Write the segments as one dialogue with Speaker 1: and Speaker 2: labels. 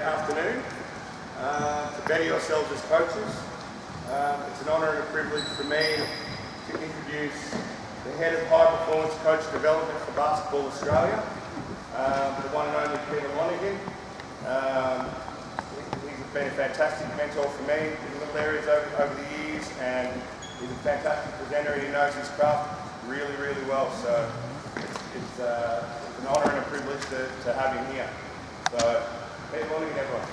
Speaker 1: Afternoon to better yourselves as coaches. It's an honour and a privilege for me to introduce the Head of High Performance Coach Development for Basketball Australia, the one and only Peter Lonergan. He's been a fantastic mentor for me in little areas over the years, and he's a fantastic presenter and he knows his craft really, really well. So it's an honour and a privilege to have him here. So, Peter Lonergan, everyone.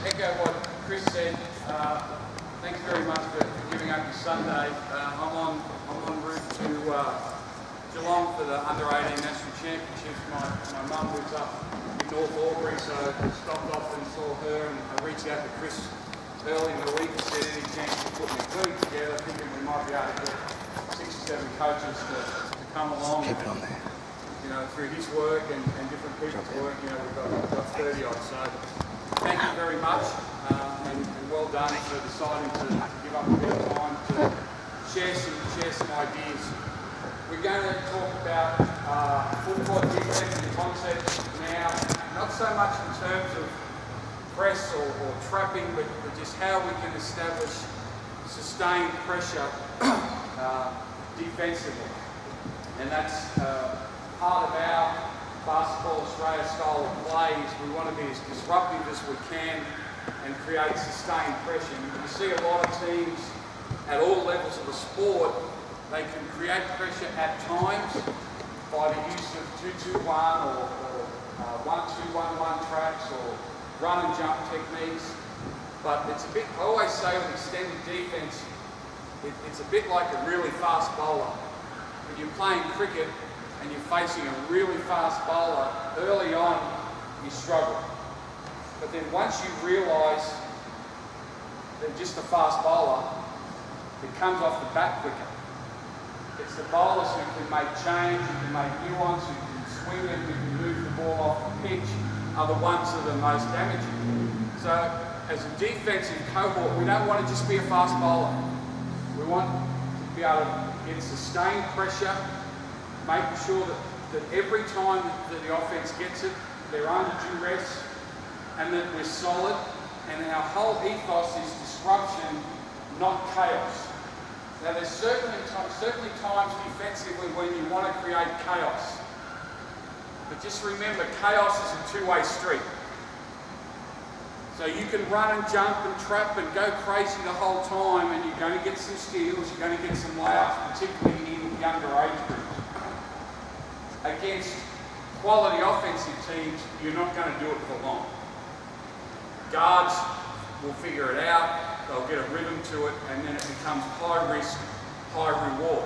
Speaker 2: Echo what Chris said. Thanks very much for giving up your Sunday. I'm en route to Geelong for the Under-18 National Championships. My mum lives up in North Albury, so I stopped off and saw her, and I reached out to Chris early in the week and said any chance of putting a clinic together, thinking we might be able to get 6 or 7 coaches to come along.
Speaker 3: Keep it on there.
Speaker 2: You know, through his work and different people's work, you know, we've got 30 odd. So thank you very much, and well done for deciding to give up a bit of time to share some ideas. We're going to talk about full-court defense and concepts now, not so much in terms of press or trapping, but just how we can establish sustained pressure defensively. And that's part of our Basketball Australia style of play. Is we want to be as disruptive as we can and create sustained pressure. You see a lot of teams at all levels of the sport, they can create pressure at times by the use of 2-2-1 or 1-2-1-1 traps or run and jump techniques. But it's a bit, I always say with extended defence, it's a bit like a really fast bowler. When you're playing cricket and you're facing a really fast bowler, early on you struggle. But then once you realise they're just a fast bowler, it comes off the bat quicker. It's the bowlers who can make change, who can make nuance, who can swing it, who can move the ball off the pitch, are the ones that are the most damaging. So as a defensive cohort, we don't want to just be a fast bowler. We want to be able to get sustained pressure, making sure that every time that the offence gets it, they're under duress, and that we're solid, and our whole ethos is disruption, not chaos. Now there's certainly times defensively when you want to create chaos, but just remember chaos is a two-way street. So you can run and jump and trap and go crazy the whole time, and you're going to get some steals, you're going to get some layups, particularly in younger age groups. Against quality offensive teams, you're not going to do it for long. Guards will figure it out, they'll get a rhythm to it, and then it becomes high risk, high reward.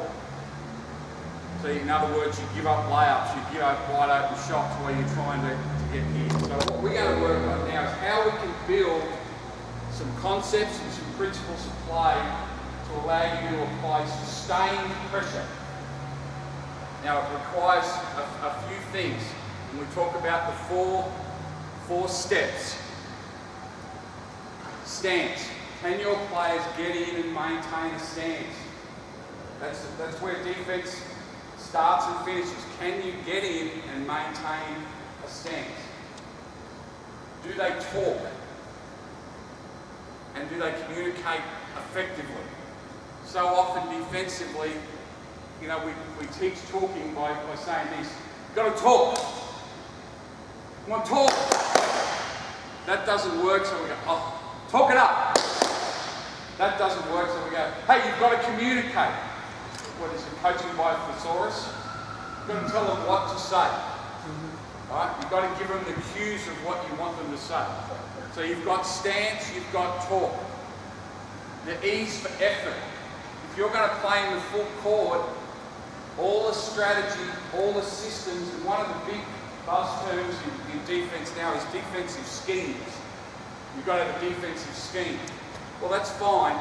Speaker 2: So in other words, you give up layups, you give up wide open shots where you're trying to get here. So what we're going to work on now is how we can build some concepts and some principles of play to allow you to apply sustained pressure. Now it requires a few things, and we talk about the four steps. Stance. Can your players get in and maintain a stance? That's where defense starts and finishes. Can you get in and maintain a stance? Do they talk? And do they communicate effectively? So often defensively, you know, we teach talking by saying this: you've got to talk. Come on, talk. That doesn't work, so we go, oh, talk it up. That doesn't work, so we go, hey, you've got to communicate. What is it, coaching by thesaurus? You've got to tell them what to say. Right? You've got to give them the cues of what you want them to say. So you've got stance, you've got talk. The ease for effort. If you're going to play in the full court, all the strategy, all the systems, and one of the big buzz terms in defence now is defensive schemes. You've got to have a defensive scheme. Well, that's fine,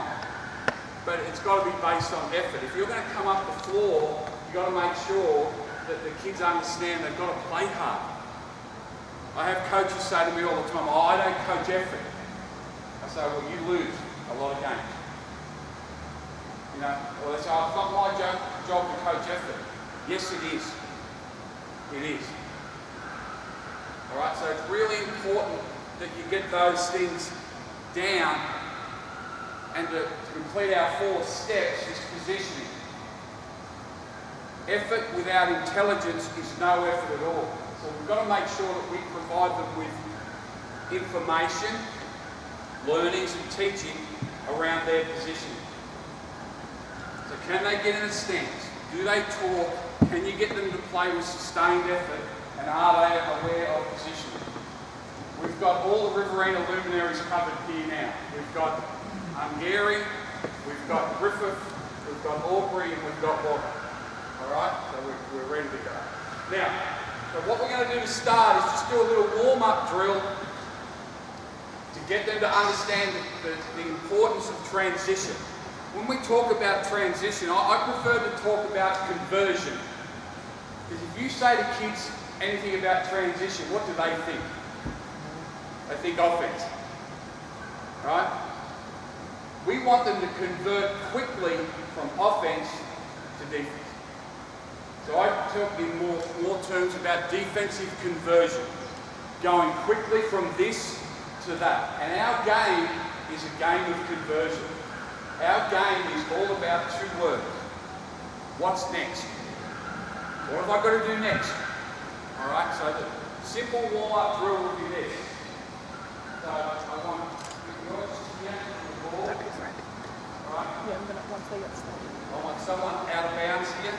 Speaker 2: but it's got to be based on effort. If you're going to come up the floor, you've got to make sure that the kids understand they've got to play hard. I have coaches say to me all the time, oh, I don't coach effort. I say, well, you lose a lot of games. You know, well, they say, oh, it's not my job to coach effort. Yes, it is. It is. All right, so it's really important that you get those things down, and to complete our 4 steps is positioning. Effort without intelligence is no effort at all. So we've got to make sure that we provide them with information, learnings and teaching around their positioning. So can they get in a stance? Do they talk? Can you get them to play with sustained effort? And are they aware of positioning? We've got all the Riverina luminaries covered here now. We've got Ungary, we've got Griffith, we've got Aubrey, and we've got Walker. All right, so we're ready to go. Now, so what we're going to do to start is just do a little warm-up drill to get them to understand the importance of transition. When we talk about transition, I prefer to talk about conversion. Because if you say to kids anything about transition, what do they think? They think offense. Right? We want them to convert quickly from offense to defense. So I talk in more terms about defensive conversion, going quickly from this to that. And our game is a game of conversion. Our game is all about 2 words. What's next? What have I got to do next? All right, so the simple warm-up drill will be this. So I want yours to be out on the ball.
Speaker 3: That'd be fine.
Speaker 2: All right.
Speaker 3: Yeah, I'm gonna once they get started.
Speaker 2: I want someone out of bounds here.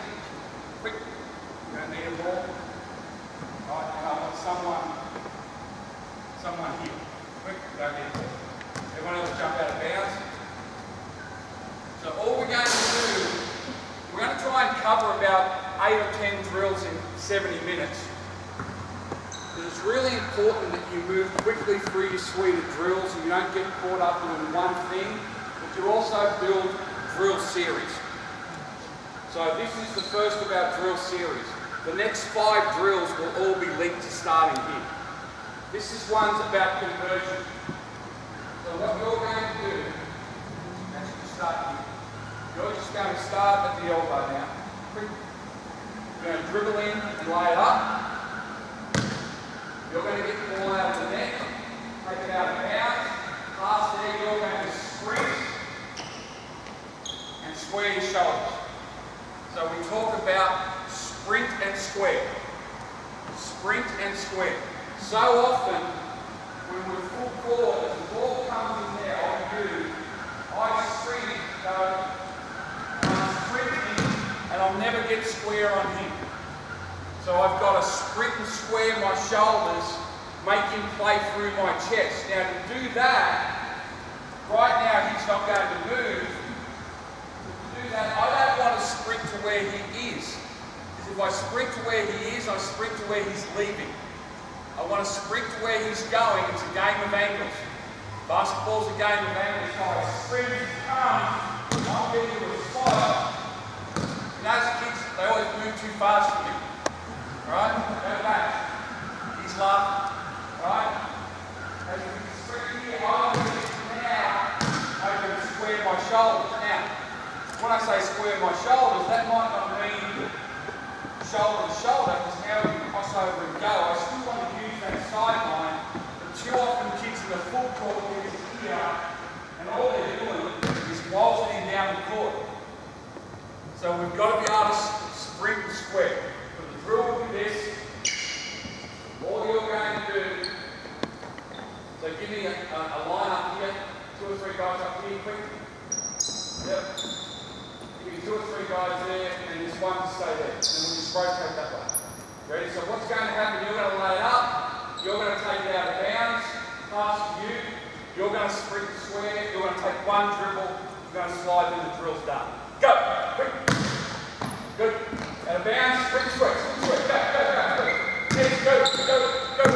Speaker 2: Quick. You don't need a ball. All right, and I want someone here. Quick. You don't need a ball. Everyone else jump out of bounds. So all we're going to do, we're going to try and cover about 8 or 10 drills in 70 minutes. It's really important that you move quickly through your suite of drills and you don't get caught up in one thing, but you also build drill series. So this is the first of our drill series. The next 5 drills will all be linked to starting here. This is one's about conversion. So what you're going to do, as you start here, you're just going to start at the elbow now. You're going to dribble in and lay it up. You're going to get the ball out of the net, take it out of bounds. Pass there, you're going to sprint and square your shoulders. So we talk about sprint and square. Sprint and square. So often, when we're full court, as the ball comes in there, I sprint, I'm sprinting, and I'll never get square on him. So I've got to sprint and square my shoulders, make him play through my chest. Now to do that, right now he's not going to move. To do that, I don't want to sprint to where he is. Because if I sprint to where he is, I sprint to where he's leaving. I want to sprint to where he's going. It's a game of angles. Basketball's a game of angles. So I sprint, come, I'll get to a spot. And those kids, they always move too fast for me. Right? Go back. He's laughing. Right? As we sprint here, I'm going to get now. I'm going to square my shoulders. Now, when I say square my shoulders, that might not mean shoulder to shoulder, because now we can cross over and go. I still want to use that sideline, but too often kids in the full court get here, and all they're doing is waltzing down the court. So we've got to be able to sprint and square. Drill will be this. All you're going to do, so give me a line up here, 2 or 3 guys up here, quick. Yep. Give me 2 or 3 guys there, and just one to stay there. And we'll just rotate that way. Ready? So what's going to happen, you're going to lay it up, you're going to take it out of bounds, pass to you, you're going to sprint and square, you're going to take one dribble, you're going to slide, and the drill's done. Go! Quick! Good. Out of bounds, sprint, square, go, go, go. Yes, go, go, go.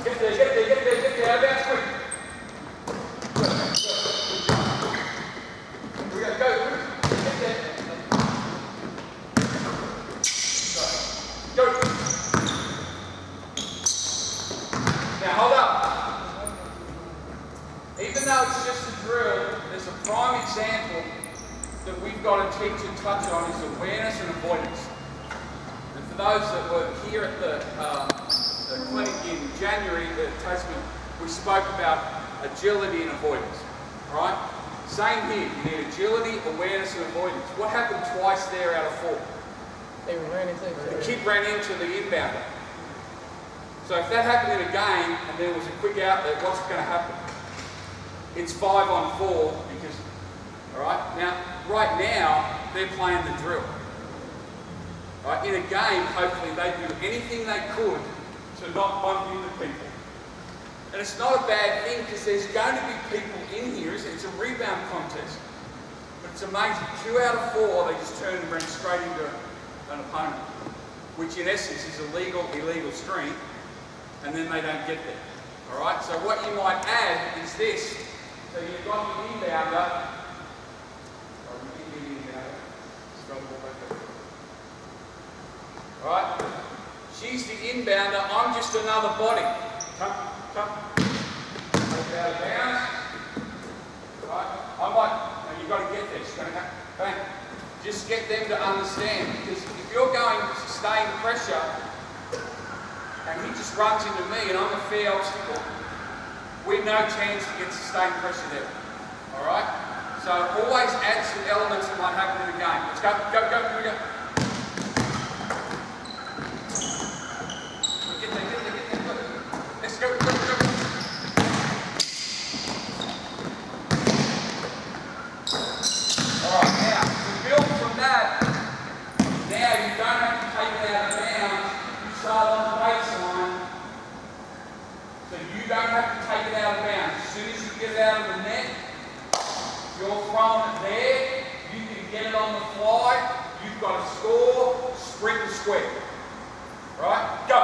Speaker 2: Get there, get there, get there, get there. Out of bounds, quick. Here we go, go, quick. Get there. Go. Now hold up. Even though it's just a drill, there's a prime example that we've got to teach and touch on is awareness and avoidance. for those that were here at the clinic in January, we spoke about agility and avoidance, right? Same here, you need agility, awareness and avoidance. What happened twice there out of 4?
Speaker 3: They ran into each other.
Speaker 2: The kid ran into the inbounder. So if that happened in a game and there was a quick outlet, what's going to happen? It's 5 on 4 because, all right? Now, right now, they're playing the drill. Right? In a game, hopefully they do anything they could to not bump into people. And it's not a bad thing because there's going to be people in here. It's a rebound contest. But it's amazing. 2 out of 4, they just turn and run straight into an opponent, which in essence is illegal stream, and then they don't get there. All right. So what you might add is this. So you've got the inbounder. All right. She's the inbounder. I'm just another body. Come. Take it out of bounds. Right. I might. Now you've got to get this. Bang. Just get them to understand, because if you're going sustained pressure and he just runs into me and I'm a fair obstacle, we've no chance to get sustained pressure there. All right? So always add some elements that might happen in the game. Let's go, here we go. Get there. Let's go. All right, now, to build from that, now you don't have to take it out of bounds. You start on the baseline. So you don't have to take it out of bounds. As soon as you get it out of the net, you're throwing it there. You can get it on the fly. You've got to score, sprint and square. Right? Go.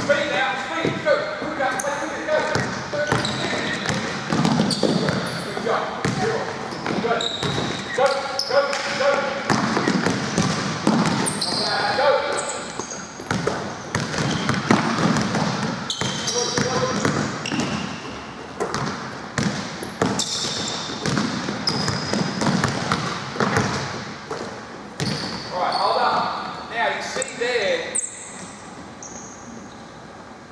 Speaker 2: Speed now, speed. Go. Good job. Good. Go. Alright, hold up. Now you see there,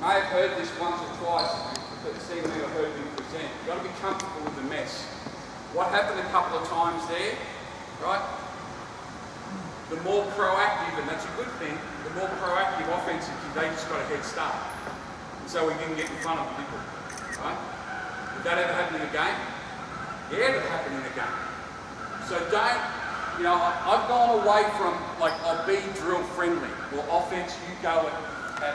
Speaker 2: may have heard this once or twice, but seen me or heard me present. You've got to be comfortable with the mess. What happened a couple of times there, right? The more proactive, and that's a good thing, the more proactive offensive kid, they just got a head start. And so we didn't get in front of people, right? Did that ever happen in a game? Yeah, it happened in a game. So don't, I've gone away from, I'll be drill friendly. Well, offense, you go at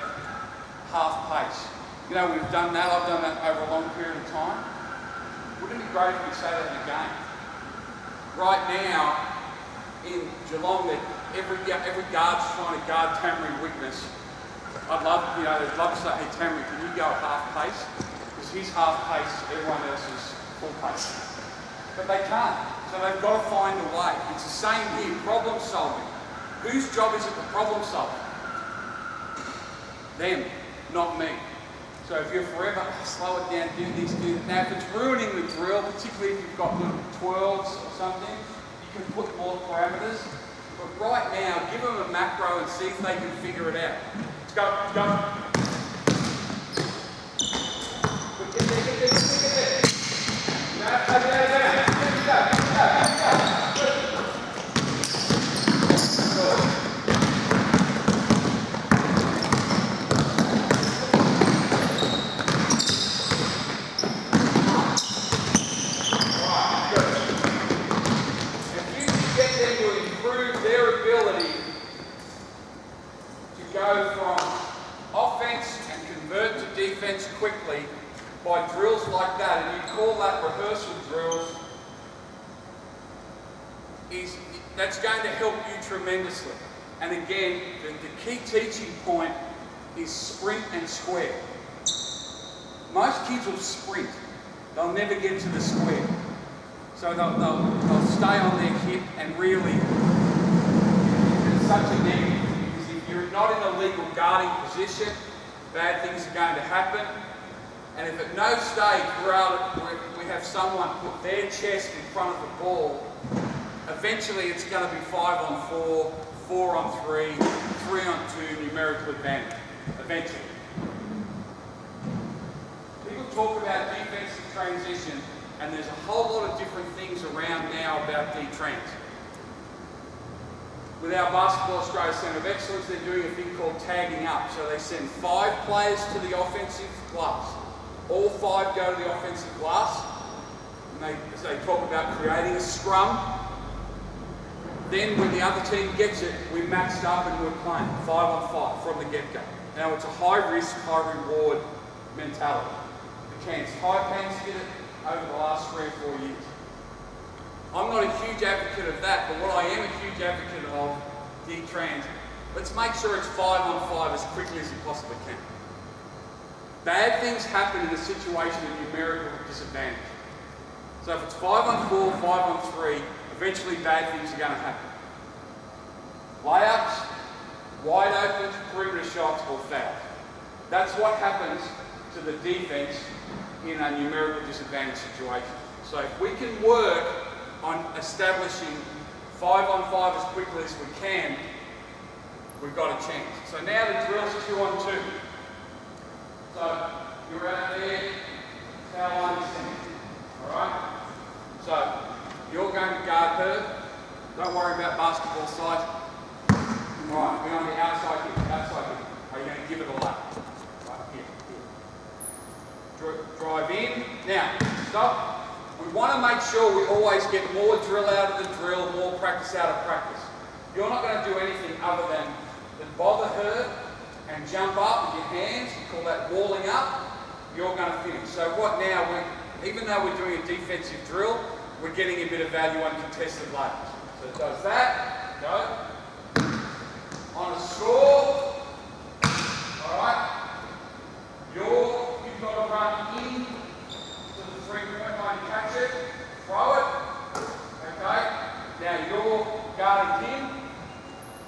Speaker 2: half pace. We've done that, I've done that over a long period of time. Wouldn't it be great if we say that in a game? Right now, in Geelong, that every guard's trying to guard Tamari weakness. I'd love to say, hey Tamari, can you go at half pace? Because his half pace, everyone else is full pace. But they can't, so they've got to find a way. It's the same here, problem solving. Whose job is it to problem solve? Them, not me. So if you're forever, slow it down, do this, do that. Now if it's ruining the drill, particularly if you've got little 12s or something, you can put more parameters. But right now, give them a macro and see if they can figure it out. Let's go. Get there. Go from offense and convert to defense quickly by drills like that, and you call that rehearsal drills, that's going to help you tremendously. And again, the key teaching point is sprint and square. Most kids will sprint. They'll never get to the square. So they'll stay on their hip, and really, it's such a negative. You're not in a legal guarding position, bad things are going to happen. And if at no stage we have someone put their chest in front of the ball, eventually it's going to be 5 on 4, 4 on 3, 3 3-on-2 numerical advantage, eventually. People talk about defensive transition, and there's a whole lot of different things around now about D-trans. With our Basketball Australia Centre of Excellence, they're doing a thing called tagging up. So they send 5 players to the offensive glass. All 5 go to the offensive glass. And they talk about creating a scrum. Then when the other team gets it, we matched up and we're playing 5-on-5 from the get-go. Now it's a high-risk, high-reward mentality. The Cairns Taipans did it over the last 3 or 4 years. I'm not a huge advocate of that, but what I am a huge advocate of, D-trans, let's make sure it's 5-on-5 as quickly as you possibly can. Bad things happen in a situation of numerical disadvantage. So if it's 5-on-4, 5-on-3, eventually bad things are going to happen. Layups, wide opens, perimeter shots, or fouls. That's what happens to the defense in a numerical disadvantage situation. So if we can work on establishing 5-on-5 as quickly as we can, we've got a chance. So now the drill's 2-on-2. So you're out there, foul line extended. Alright? So you're going to guard her. Don't worry about basketball size. Alright, we're on the outside here, outside here. Are you going to give it a lap? Right here, here. Drive in. Now, stop. We want to make sure we always get more drill out of the drill, more practice out of practice. You're not going to do anything other than bother her and jump up with your hands. You call that walling up. You're going to finish. So what now? Even though we're doing a defensive drill, we're getting a bit of value on contested layups. So it does that. Go. On a score. All right. You've got to run in to the 3-point line, catch it, throw it. Okay. Now you're guarding him.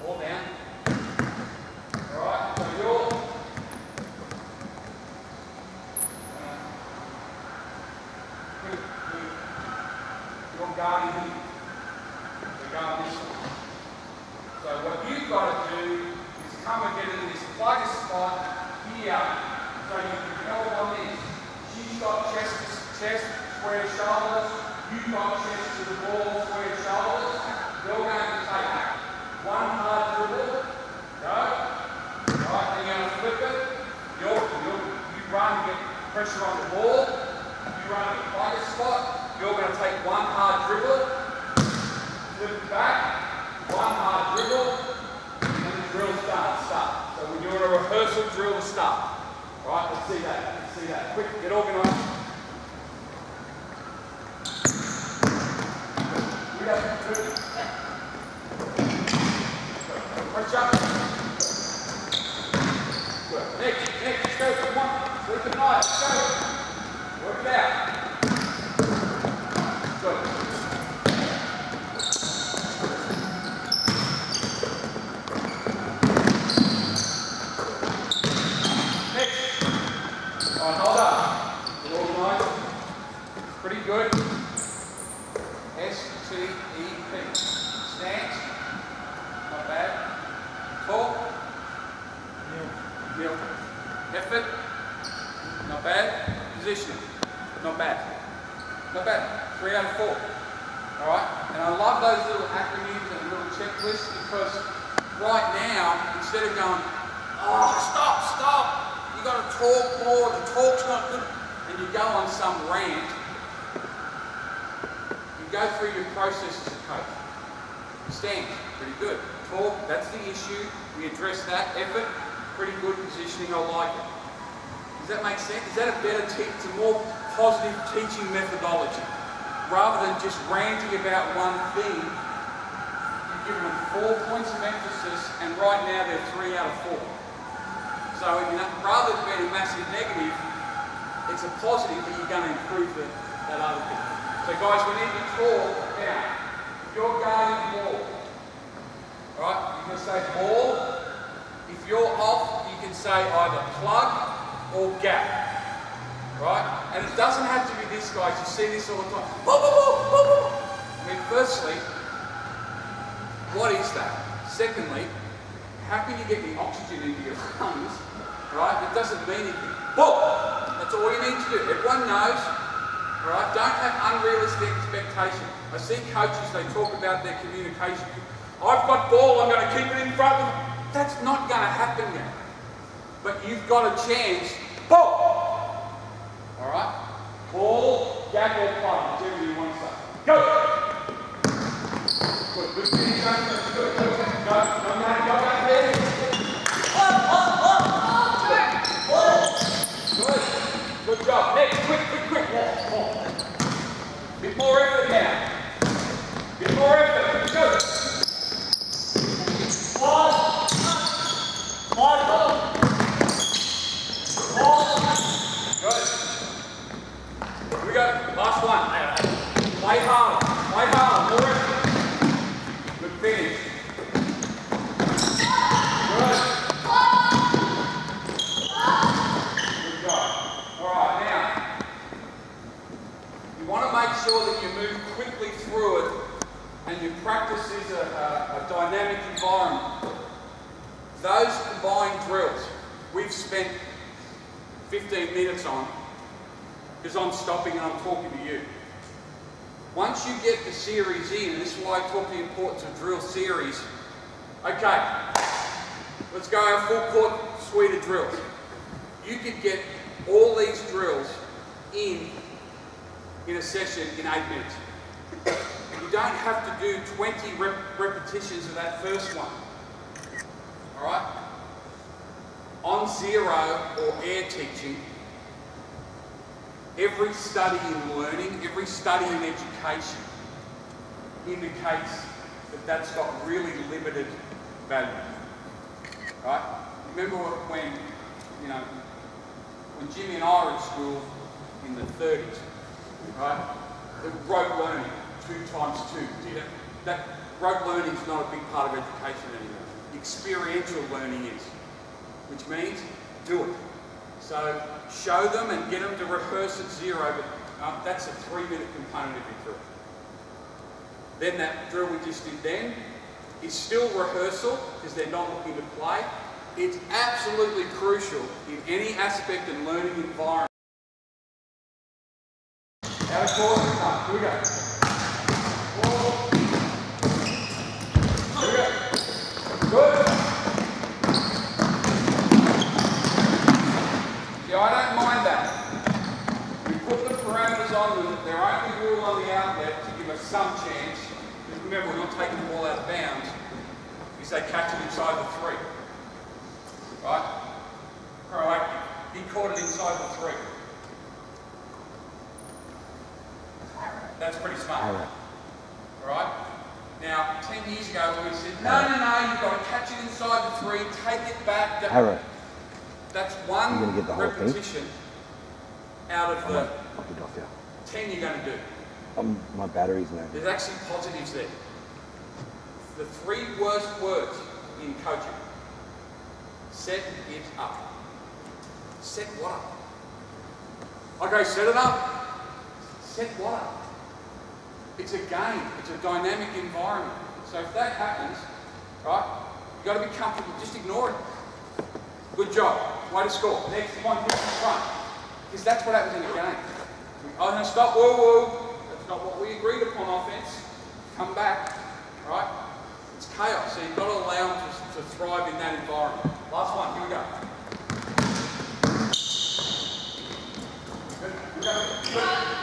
Speaker 2: All down. All right. So you're guarding him. So guard this one. So what you've got to do is come and get in this plug spot here. So you can help on this. She's got chest, square shoulders. You've got chest to the ball, square shoulders. You're going to take one hard dribble. Go. Right, then you're going to flip it. You run, get pressure on the ball. You run a plug spot. You're going to take one hard dribble, flip it back, one hard dribble, and the drill starts. So we're doing a rehearsal drill to start. All right, let's see that. Let's see that. Quick, get organised. Pressure. Good. Next, let's go. Come on. Flip it nice. Let's go. Work it out. Good. Next. All right, hold up. Get organised. Pretty good. S-T-E-P. Stance. Not bad. Talk. Kneel. Effort. Not bad. Position. Not bad. Not bad. 3 out of 4. Alright? And I love those little acronyms and little checklists because right now, instead of going, oh, stop, you got to talk more, the talk's not good, and you go on some rant, you go through your process as a coach. Stand, pretty good. Talk, that's the issue. We address that. Effort, pretty good positioning, I like it. Does that make sense? Is that a better it's a more positive teaching methodology? Rather than just ranting about one thing, you've given them 4 points of emphasis, and right now they're 3 out of 4. So rather than being a massive negative, it's a positive that you're going to improve that other thing. So guys, we need to talk now. If you're guarding the ball, right, you can say ball. If you're off, you can say either plug or gap. Right? And it doesn't have to be this, guys. You see this all the time. I mean, firstly, what is that? Secondly, How can you get the oxygen into your lungs, right? It doesn't mean anything. Boom! That's all you need to do. Everyone knows, all right? Don't have unrealistic expectations. I see coaches, they talk about their communication. I've got ball, I'm going to keep it in front of them. That's not going to happen yet. But you've got a chance. Boom! All right? Ball, gap or play, whichever you want to say. Go! Good, good finish, good, good. Go, no matter, go back there. Good, good job. Next, quick, quick, quick. Bit more effort now. Bit more effort. Good. Good. Here we go. Last one. Play hard. Play hard. More effort. Good finish. Good. Good job. All right, now, you want to make sure that you move quickly through it and your practice is a dynamic environment. Those combined drills, we've spent 15 minutes on, because I'm stopping and I'm talking to you. Once you get the series in, this is why I talk the importance of drill series. Okay, let's go our full court suite of drills. You could get all these drills in a session in 8 minutes. You don't have to do 20 repetitions of that first one. All right? On zero or air teaching, every study in learning, every study in education indicates that that's got really limited value. Right? Remember when, you know, when Jimmy and I were at school in the 30s, right? The rote learning, 2 times 2. That rote learning is not a big part of education anymore. Experiential learning is, which means do it. So show them and get them to rehearse at zero, but that's a 3-minute component of your drill. Then that drill we just did then is still rehearsal because they're not looking to play. It's absolutely crucial in any aspect of learning environment. Out of course, here we go. Here we go. Good. See, I don't mind that. We put the parameters on them that they're only rule on the outlet to give us some chance. Because remember, we're not taking the ball out of bounds because they catch it inside the 3. Right? Proactive. He caught it inside the 3. That's pretty smart. All right? Now, 10 years ago, we said, no, you've got to catch it inside the 3, take it back. That's one repetition out of the 10 you're going to do.
Speaker 4: My battery's low.
Speaker 2: There's actually positives there. The 3 worst words in coaching. Set it up. Set what up? Okay, set it up. Set what up? It's a game. It's a dynamic environment. So if that happens, right, you've got to be comfortable. Just ignore it. Good job. Way to score. Next one, hit in front. Because that's what happens in a game. Oh, no, stop. Whoa, whoa. That's not what we agreed upon offense. Come back. Right? It's chaos. So you've got to allow them to thrive in that environment. Last one. Here we go. Good. Here we go. Good.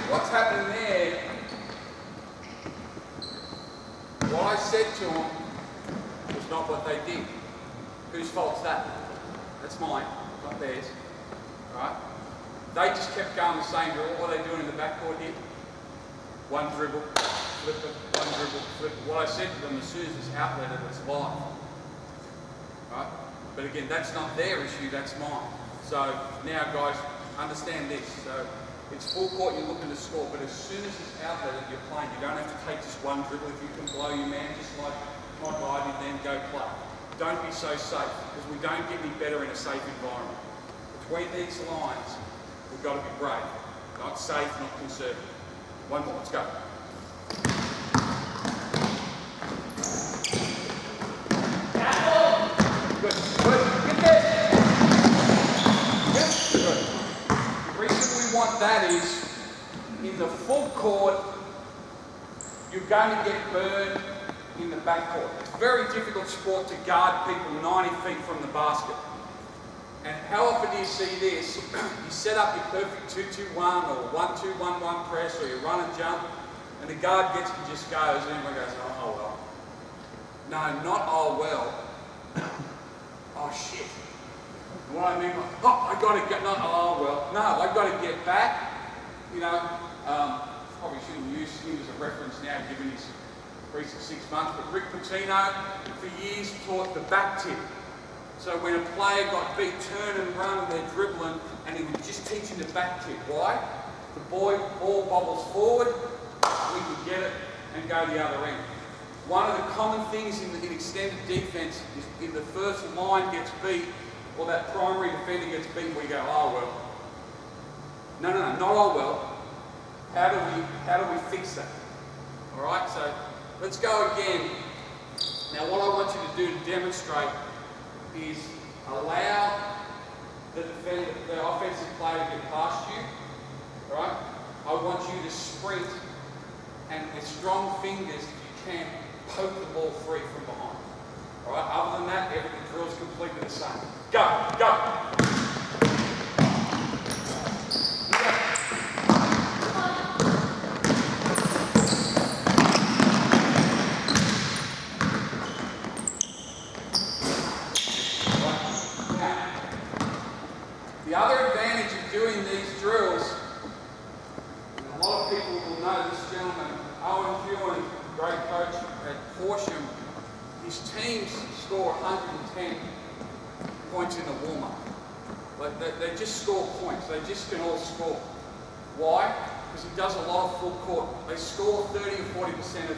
Speaker 2: What's happening there, what I said to them was not what they did. Whose fault's that? That's mine, not theirs. Right? They just kept going the same drill. What are they doing in the backcourt here? One dribble, flip it, one dribble, flip it. What I said to them, as soon as it's outletted, it's live. Right? But again, that's not their issue, that's mine. So now guys, understand this. So it's full court, you're looking to score, but as soon as it's outletted, you're playing. You don't have to take just one dribble. If you can blow your man, just like my guy did then, go play. don't be so safe, because we don't get any better in a safe environment. Between these lines, we've got to be brave. Not safe, not conservative. One more, let's go. Good, good, get there. Yes, good. The reason we want that is, in the full court, you're going to get burned in the backcourt. It's a very difficult sport to guard people 90 feet from the basket. And how often do you see this? You set up your perfect 2-2-1 or 1-2-1-1 press, or you run and jump, and the guard gets and just goes, and everyone goes, oh well. No, not oh well. Oh shit. You know what I mean? Like, oh, I got to get, not oh well. No, I got to get back. You know, probably shouldn't use him as a reference now, given his recent 6 months, but Rick Pitino for years taught the back tip. So when a player got beat, turn and run, and they're dribbling, and he would just teach him the back tip. Why? The ball bobbles forward, we can get it and go the other end. One of the common things in extended defence is if the first line gets beat, or that primary defender gets beat, we go, oh well. No, not oh well. How do we fix that? All right, so let's go again. Now what I want you to do to demonstrate is allow the offensive player to get past you. All right? I want you to sprint and with strong fingers, if you can, poke the ball free from behind. All right? Other than that, every drill is completely the same. Go, go. The other advantage of doing these drills, and a lot of people will know this gentleman, Owen Hewin, great coach at Horsham, his teams score 110 points in the warm-up. They just score points, they just can all score. Why? Because he does a lot of full court. They score 30 or 40%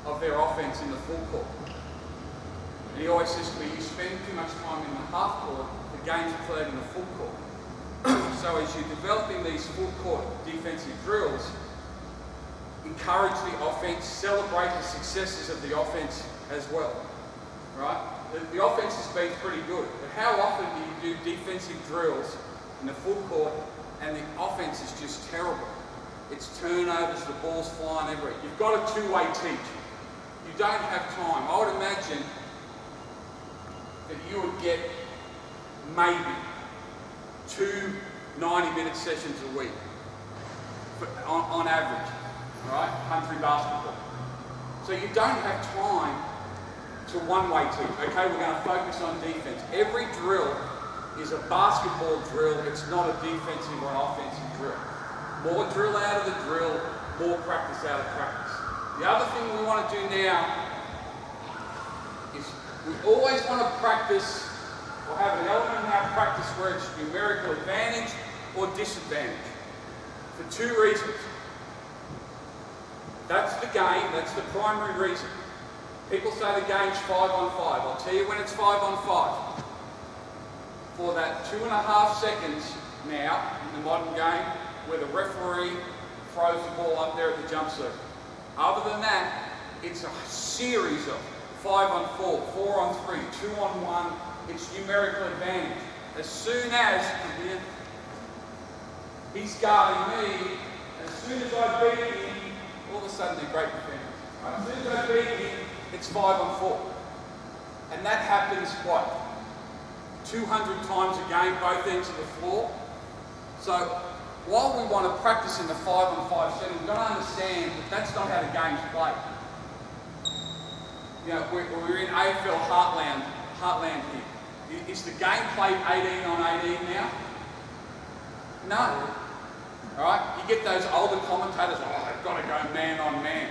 Speaker 2: of their offense in the full court. And he always says to me, you spend too much time in the half court, the game's played in the full court. So as you're developing these full court defensive drills, encourage the offense, celebrate the successes of the offense as well, right? The offense has been pretty good, but how often do you do defensive drills in the full court and the offense is just terrible? It's turnovers, the ball's flying everywhere. You've got a two-way teach. You don't have time. I would imagine that you would get maybe 2 90-minute sessions a week on average, right? Country basketball. So you don't have time to one-way teach. Okay, we're going to focus on defense. Every drill is a basketball drill. It's not a defensive or an offensive drill. More drill out of the drill, more practice out of practice. The other thing we want to do now is we always want to practice or have an element in our practice where it's numerical advantage or disadvantage for 2 reasons. That's the game, that's the primary reason. People say the game's 5-on-5. I'll tell you when it's 5-on-5. For that 2.5 seconds now in the modern game where the referee throws the ball up there at the jump circle. Other than that, it's a series of 5-on-4, 4-on-3, 2-on-1. It's numerical advantage. As soon as he's guarding me, as soon as I beat him, all of a sudden they're great defenders. As soon as I beat him, it's 5-on-4. And that happens, what, 200 times a game, both ends of the floor. So while we want to practice in the 5-on-5 setting, we've got to understand that that's not how the game's played. You know, we're in AFL Heartland here. Is the game played 18-on-18 now? No. All right? You get those older commentators, oh, they've got to go man-on-man.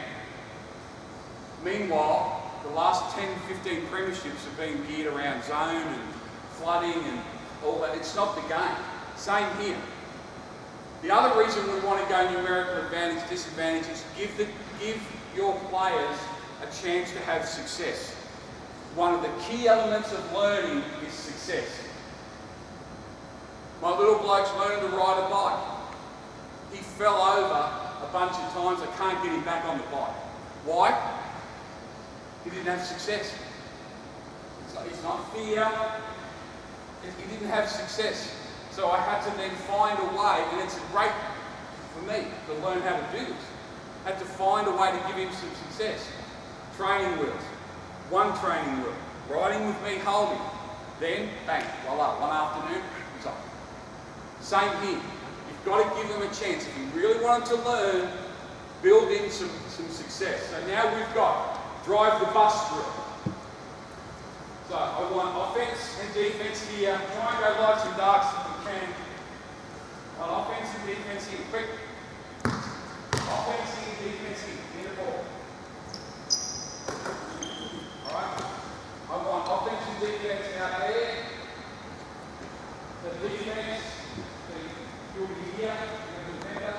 Speaker 2: Meanwhile, the last 10, 15 premierships have been geared around zone and flooding and all that. It's not the game. Same here. The other reason we want to go numerical advantage, disadvantage is give your players a chance to have success. one of the key elements of learning is success. My little bloke's learning to ride a bike. He fell over a bunch of times. I can't get him back on the bike. Why? He didn't have success. It's not fear. He didn't have success. So I had to then find a way, and it's great for me to learn how to do this. I had to find a way to give him some success. Training wheels. One training wheel. Riding with me, holding. Then, bang, voila, one afternoon, it's off. Same here. You've got to give them a chance. If you really want them to learn, build in some success. So now we've got drive the bus drill. So I want offense and defense here. Try and go lights and darks if you can. On offense and defense here, quick. Offense here, defense here, in the ball. Alright? I want offense and defense out there. The defense, you'll be here, the defender.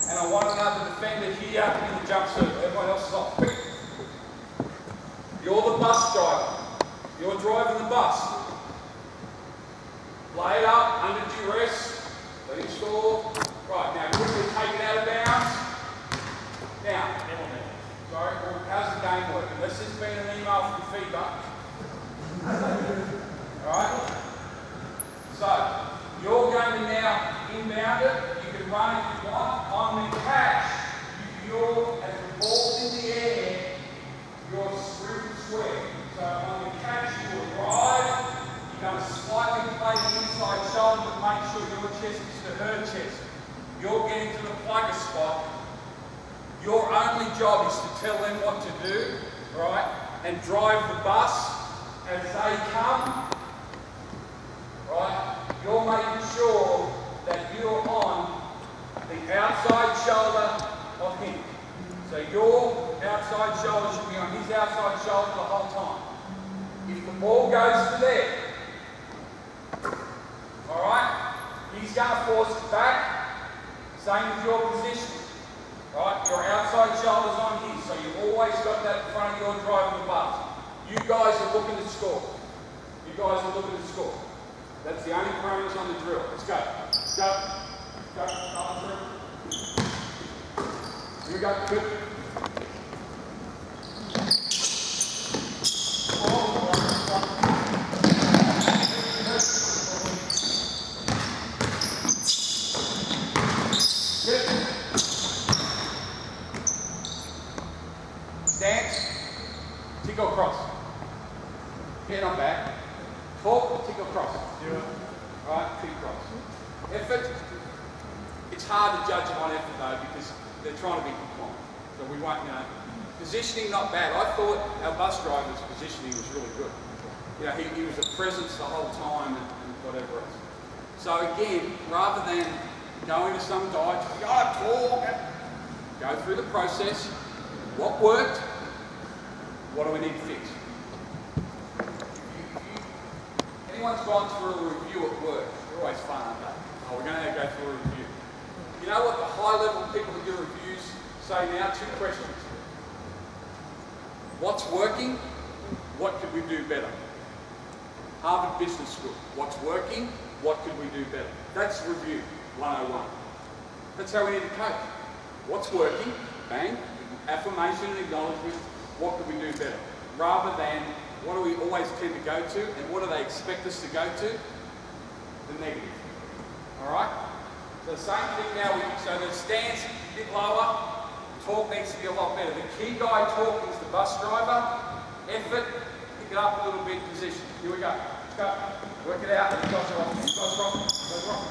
Speaker 2: And I want another defender here in the jumpsuit. Everyone else is off. Quick. You're the bus driver. You're driving the bus. Lay it up, under duress, let him score. Right, now quickly take it out of bounds. Now, sorry, how's the game work? Unless there's been an email from FIBA. Alright? So, you're going to now inbound it. You can run if you want. On the catch, you're, as the ball's in the air, you're screwed square. So on the catch, you will drive. You're going to slightly play the inside shoulder, but make sure your chest is to her chest. You're getting to the plugger spot. Your only job is to tell them what to do, right? And drive the bus as they come, right? You're making sure that you're on the outside shoulder of him. So your outside shoulder should be on his outside shoulder the whole time. If the ball goes to there, alright, he's going to force it back. Same with your position. Right, your outside shoulder's on his, so you've always got that in front of your driving the bus. You guys are looking to score. You guys are looking to score. That's the only parameters on the drill. Let's go. Go. Go. Start the drill. Here we go. Good. Tickle across. Head on back. Talk, tickle across. Alright, tickle across. Effort. It's hard to judge on effort though because they're trying to be compliant. So we won't, you know. Positioning not bad. I thought our bus driver's positioning was really good. You know, he was a presence the whole time and whatever else. So again, rather than going to some guy, you gotta talk, go through the process. What worked? What do we need to fix? Anyone's gone through a review at work, they're always fun, aren't they? Oh, we're going to go through a review. You know what the high-level people that do reviews say now? 2 questions. What's working? What could we do better? Harvard Business School. What's working? What could we do better? That's review 101. That's how we need to coach. What's working? Bang. Affirmation and acknowledgement. What could we do better? Rather than what do we always tend to go to and what do they expect us to go to? The negative. Alright? So the same thing now, so the stance a bit lower, talk needs to be a lot better. The key guy talking is the bus driver. Effort, pick it up a little bit, position. Here we go. Let's go. Work it out. You guys are off. You guys are off. You guys are off.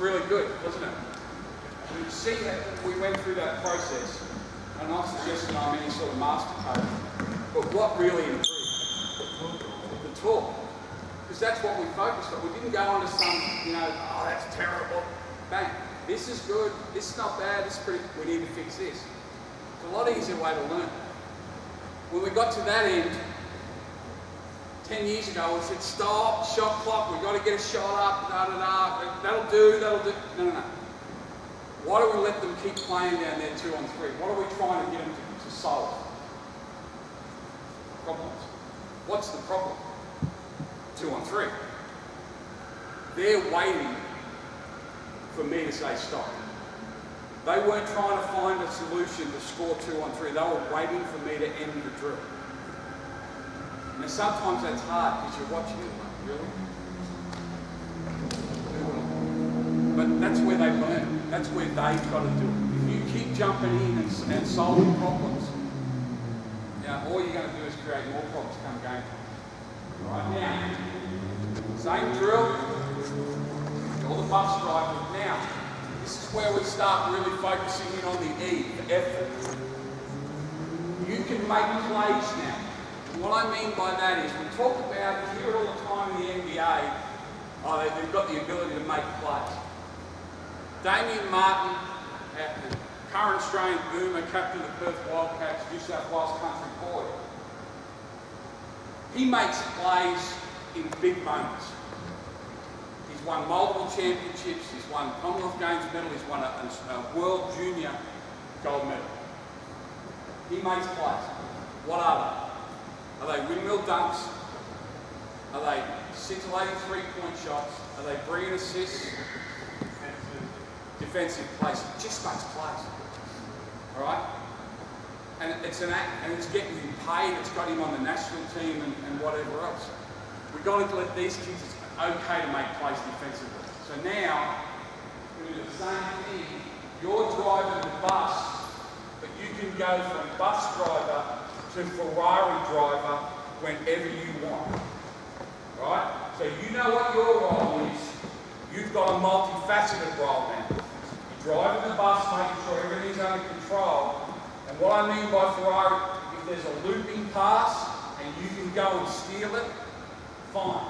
Speaker 2: Really good, wasn't it? We see that we went through that process. I'm not suggesting I'm any sort of master coach, but what really improved? The talk. Because that's what we focused on. We didn't go on to some, oh, that's terrible. Bang. This is good. This is not bad. This is pretty. We need to fix this. It's a lot easier way to learn. When we got to that end, 10 years ago, we said, stop, shot clock, we've got to get a shot up, that'll do. No. Why do we let them keep playing down there 2 on 3? What are we trying to get them to solve? Problems. What's the problem? 2 on 3. They're waiting for me to say stop. They weren't trying to find a solution to score 2 on 3. They were waiting for me to end the drill. Now sometimes that's hard because you're watching it like, really? But that's where they learn. That's where they've got to do it. If you keep jumping in and solving problems, all you're going to do is create more problems come game time. Right now, same drill, all the bus drivers. Now, this is where we start really focusing in on the E, the effort. You can make plays now. And what I mean by that is, we talk about, you hear it all the time in the NBA, they've got the ability to make plays. Damien Martin, current Australian boomer, captain of the Perth Wildcats, New South Wales country boy. He makes plays in big moments. He's won multiple championships, he's won Commonwealth Games medal, he's won a World Junior gold medal. He makes plays. What are they? Are they windmill dunks? Are they scintillating three-point shots? Are they brilliant assists? Defensive plays. He just makes plays. All right? And it's an act, and it's getting him paid. It's got him on the national team and whatever else. We've got to let these kids, it's okay to make plays defensively. So now, we do the same thing. You're driving the bus, but you can go from bus driver to Ferrari driver whenever you want. Right? So you know what your role is. You've got a multifaceted role now. You're driving the bus, making sure everything's under control. And what I mean by Ferrari, if there's a looping pass and you can go and steal it, fine.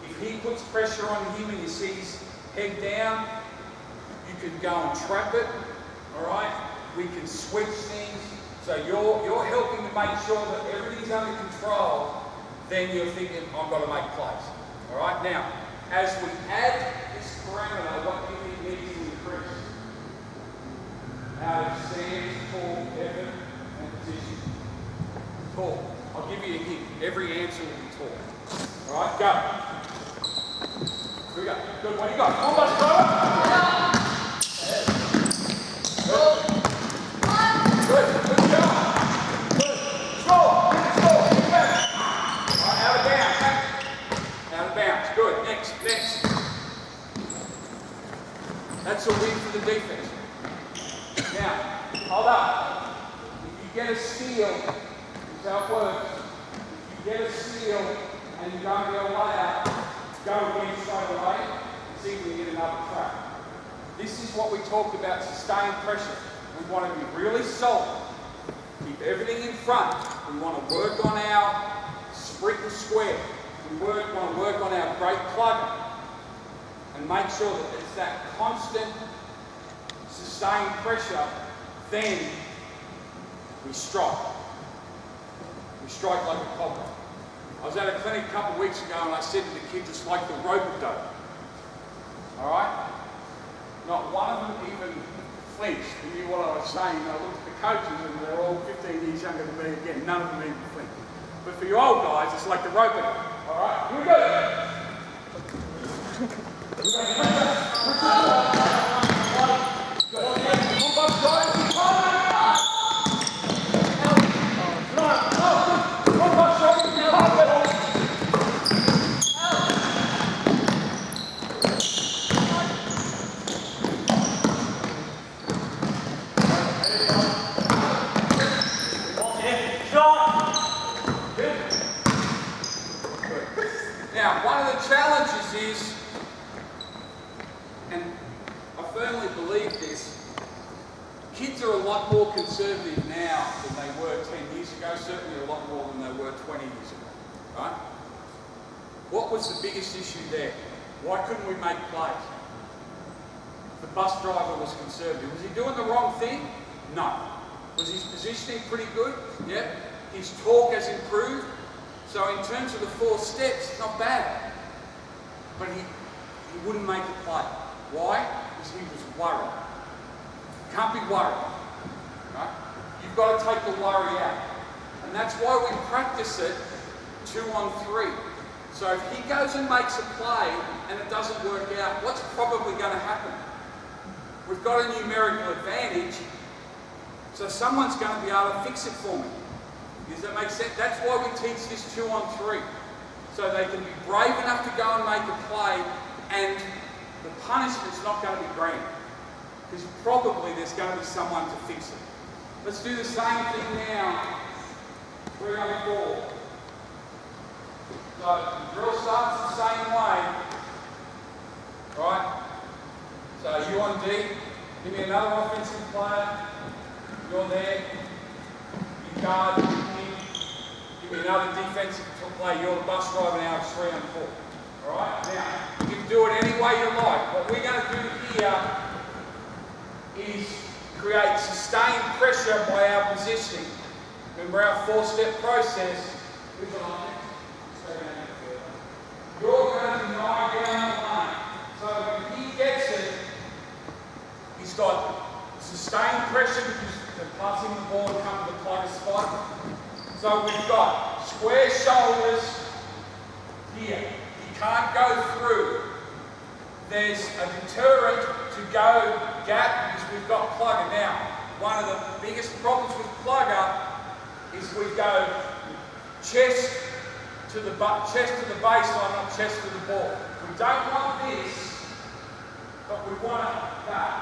Speaker 2: If he puts pressure on him and you see his head down, you can go and trap it. All right? We can switch things. So you're helping to make sure that everything's under control. Then you're thinking, I've got to make plays. All right? Now, as we add this parameter, what do you need to increase? Out of stance, tall, effort, and position. Tall. I'll give you a hint. Every answer will be tall. All right? Go. Here we go. Good. What do you got? Come on, bus driver. Good. Good job. Good. Score. Score. Get back. All right, out of bounds. Out of bounds. Good. Next. That's a win for the defense. Now, hold up. If you get a steal, this is how it works. If you get a steal and you don't go layout, go again straight away and see if we can get another trap. This is what we talked about, sustained pressure. We want to be really solid. Keep everything in front. We want to work on our sprint and square. We want to work on our break plug and make sure that it's that constant sustained pressure. Then we strike. We strike like a cobra. I was at a clinic a couple of weeks ago and I said to the kids, it's like the rope-a-dope. All right? Not one of them even flinched. They knew what I was saying. I looked at the coaches and they're all 15 years younger than me again. None of them even flinched. But for you old guys, it's like the rope-a-dope. All right? Here we go. Now, one of the challenges is, and I firmly believe this, kids are a lot more conservative now than they were 10 years ago, certainly a lot more than they were 20 years ago, right? What was the biggest issue there? Why couldn't we make plays? The bus driver was conservative. Was he doing the wrong thing? No. Was his positioning pretty good? Yeah. His talk has improved. So in terms of the 4 steps, not bad. But he wouldn't make a play. Why? Because he was worried. You can't be worried. Right? You've got to take the worry out. And that's why we practice it 2 on 3. So if he goes and makes a play and it doesn't work out, what's probably going to happen? We've got a numerical advantage, so someone's going to be able to fix it for me. Does that make sense? That's why we teach this 2 on 3. So they can be brave enough to go and make a play, and the punishment's not going to be grand. Because probably there's going to be someone to fix it. Let's do the same thing now. 3 on 4. So the drill starts the same way. Right? So you on D, give me another offensive player. You're there. You guard, give me another defensive player. You're the bus driver now. It's 3 on 4. All right? Now, you can do it any way you like. What we're going to do here is create sustained pressure by our positioning. Remember our 4-step process. You're going to deny down the lane. So when he gets it, he's got sustained pressure because they're passing the ball and coming to the plug spot. So we've got square shoulders here. He can't go through. There's a deterrent to go gap because we've got plugger. Now, one of the biggest problems with plugger is we go chest to the baseline, not chest to the ball. We don't want this, but we want that.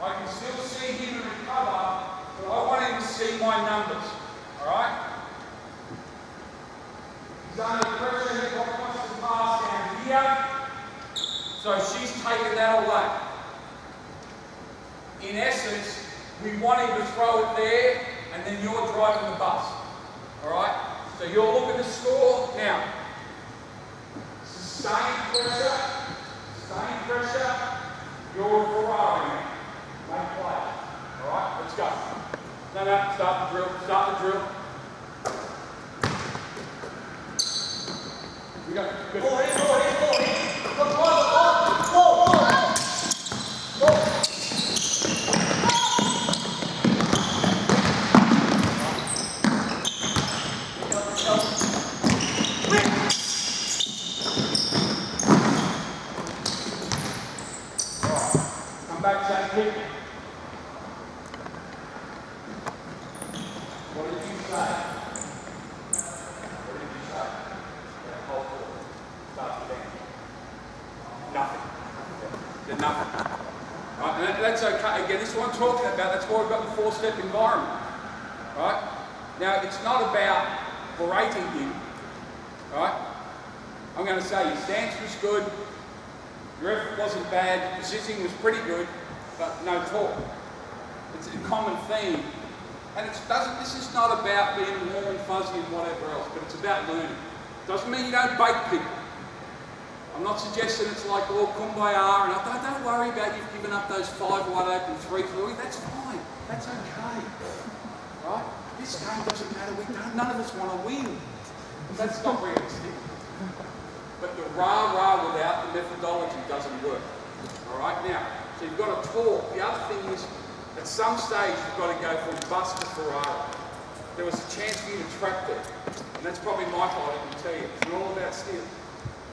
Speaker 2: I can still see him recover, but I want him to see my numbers. Alright? He's under pressure, he wants to pass down here. So she's taken that away. In essence, we want him to throw it there, and then you're driving the bus. Alright? So you're looking to score. Now, sustained pressure, you're a Ferrari man. Make play. Alright, let's go. No, start the drill. We go. Good. Go. Back to that kick. What did you say? Yeah, hold forward. Start to dance. Nothing. Did nothing. Right, and that's okay. Again, this is what I'm talking about. That's why we've got the 4-step environment. Right? Now, it's not about berating him. Right? I'm going to say his stance was good. Your effort wasn't bad, positioning was pretty good, but no talk. It's a common theme. And this is not about being warm and fuzzy and whatever else, but it's about learning. Doesn't mean you don't bait people. I'm not suggesting it's like all kumbaya and don't worry about you've given up those 5 wide open 3 for you. That's fine. That's okay. Right? This game doesn't matter. None of us want to win. That's not realistic. But the rah-rah without the methodology doesn't work. Alright, now, so you've got to talk. The other thing is, at some stage, you've got to go from bus to Ferrari. There was a chance for you to trap there. And that's probably my fault, I can tell you. It's not all about steal.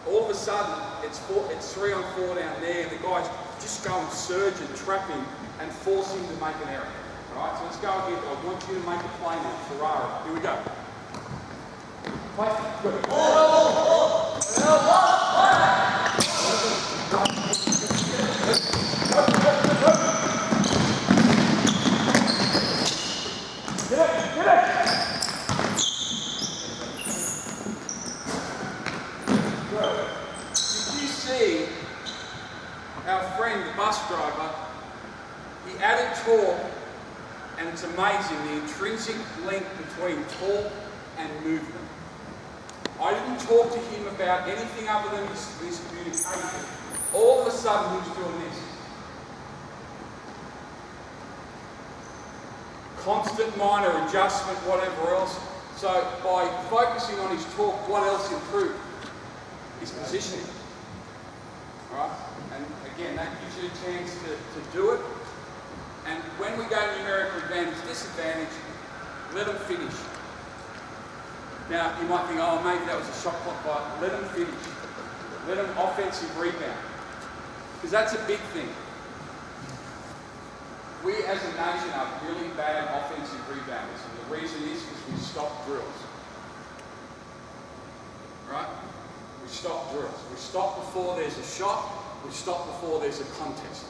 Speaker 2: All of a sudden, it's 3 on 4 down there, and the guys just go and surge and trap him and force him to make an error. Alright, so let's go again. I want you to make a play now. Ferrari. Here we go. Play. Good. Did you see our friend, the bus driver, he added torque, and it's amazing the intrinsic link between torque and movement. I I didn't talk to him about anything other than his communication. All of a sudden, he was doing this. Constant minor adjustment, whatever else. So by focusing on his talk, what else improved? His positioning. Right? And again, that gives you a chance to do it. And when we go numerical advantage, disadvantage, let them finish. Now, you might think, oh, maybe that was a shot clock fight. Let them finish. Let them offensive rebound. Because that's a big thing. We as a nation are really bad offensive rebounders. And the reason is because we stop drills. Right? We stop drills. We stop before there's a shot. We stop before there's a contest.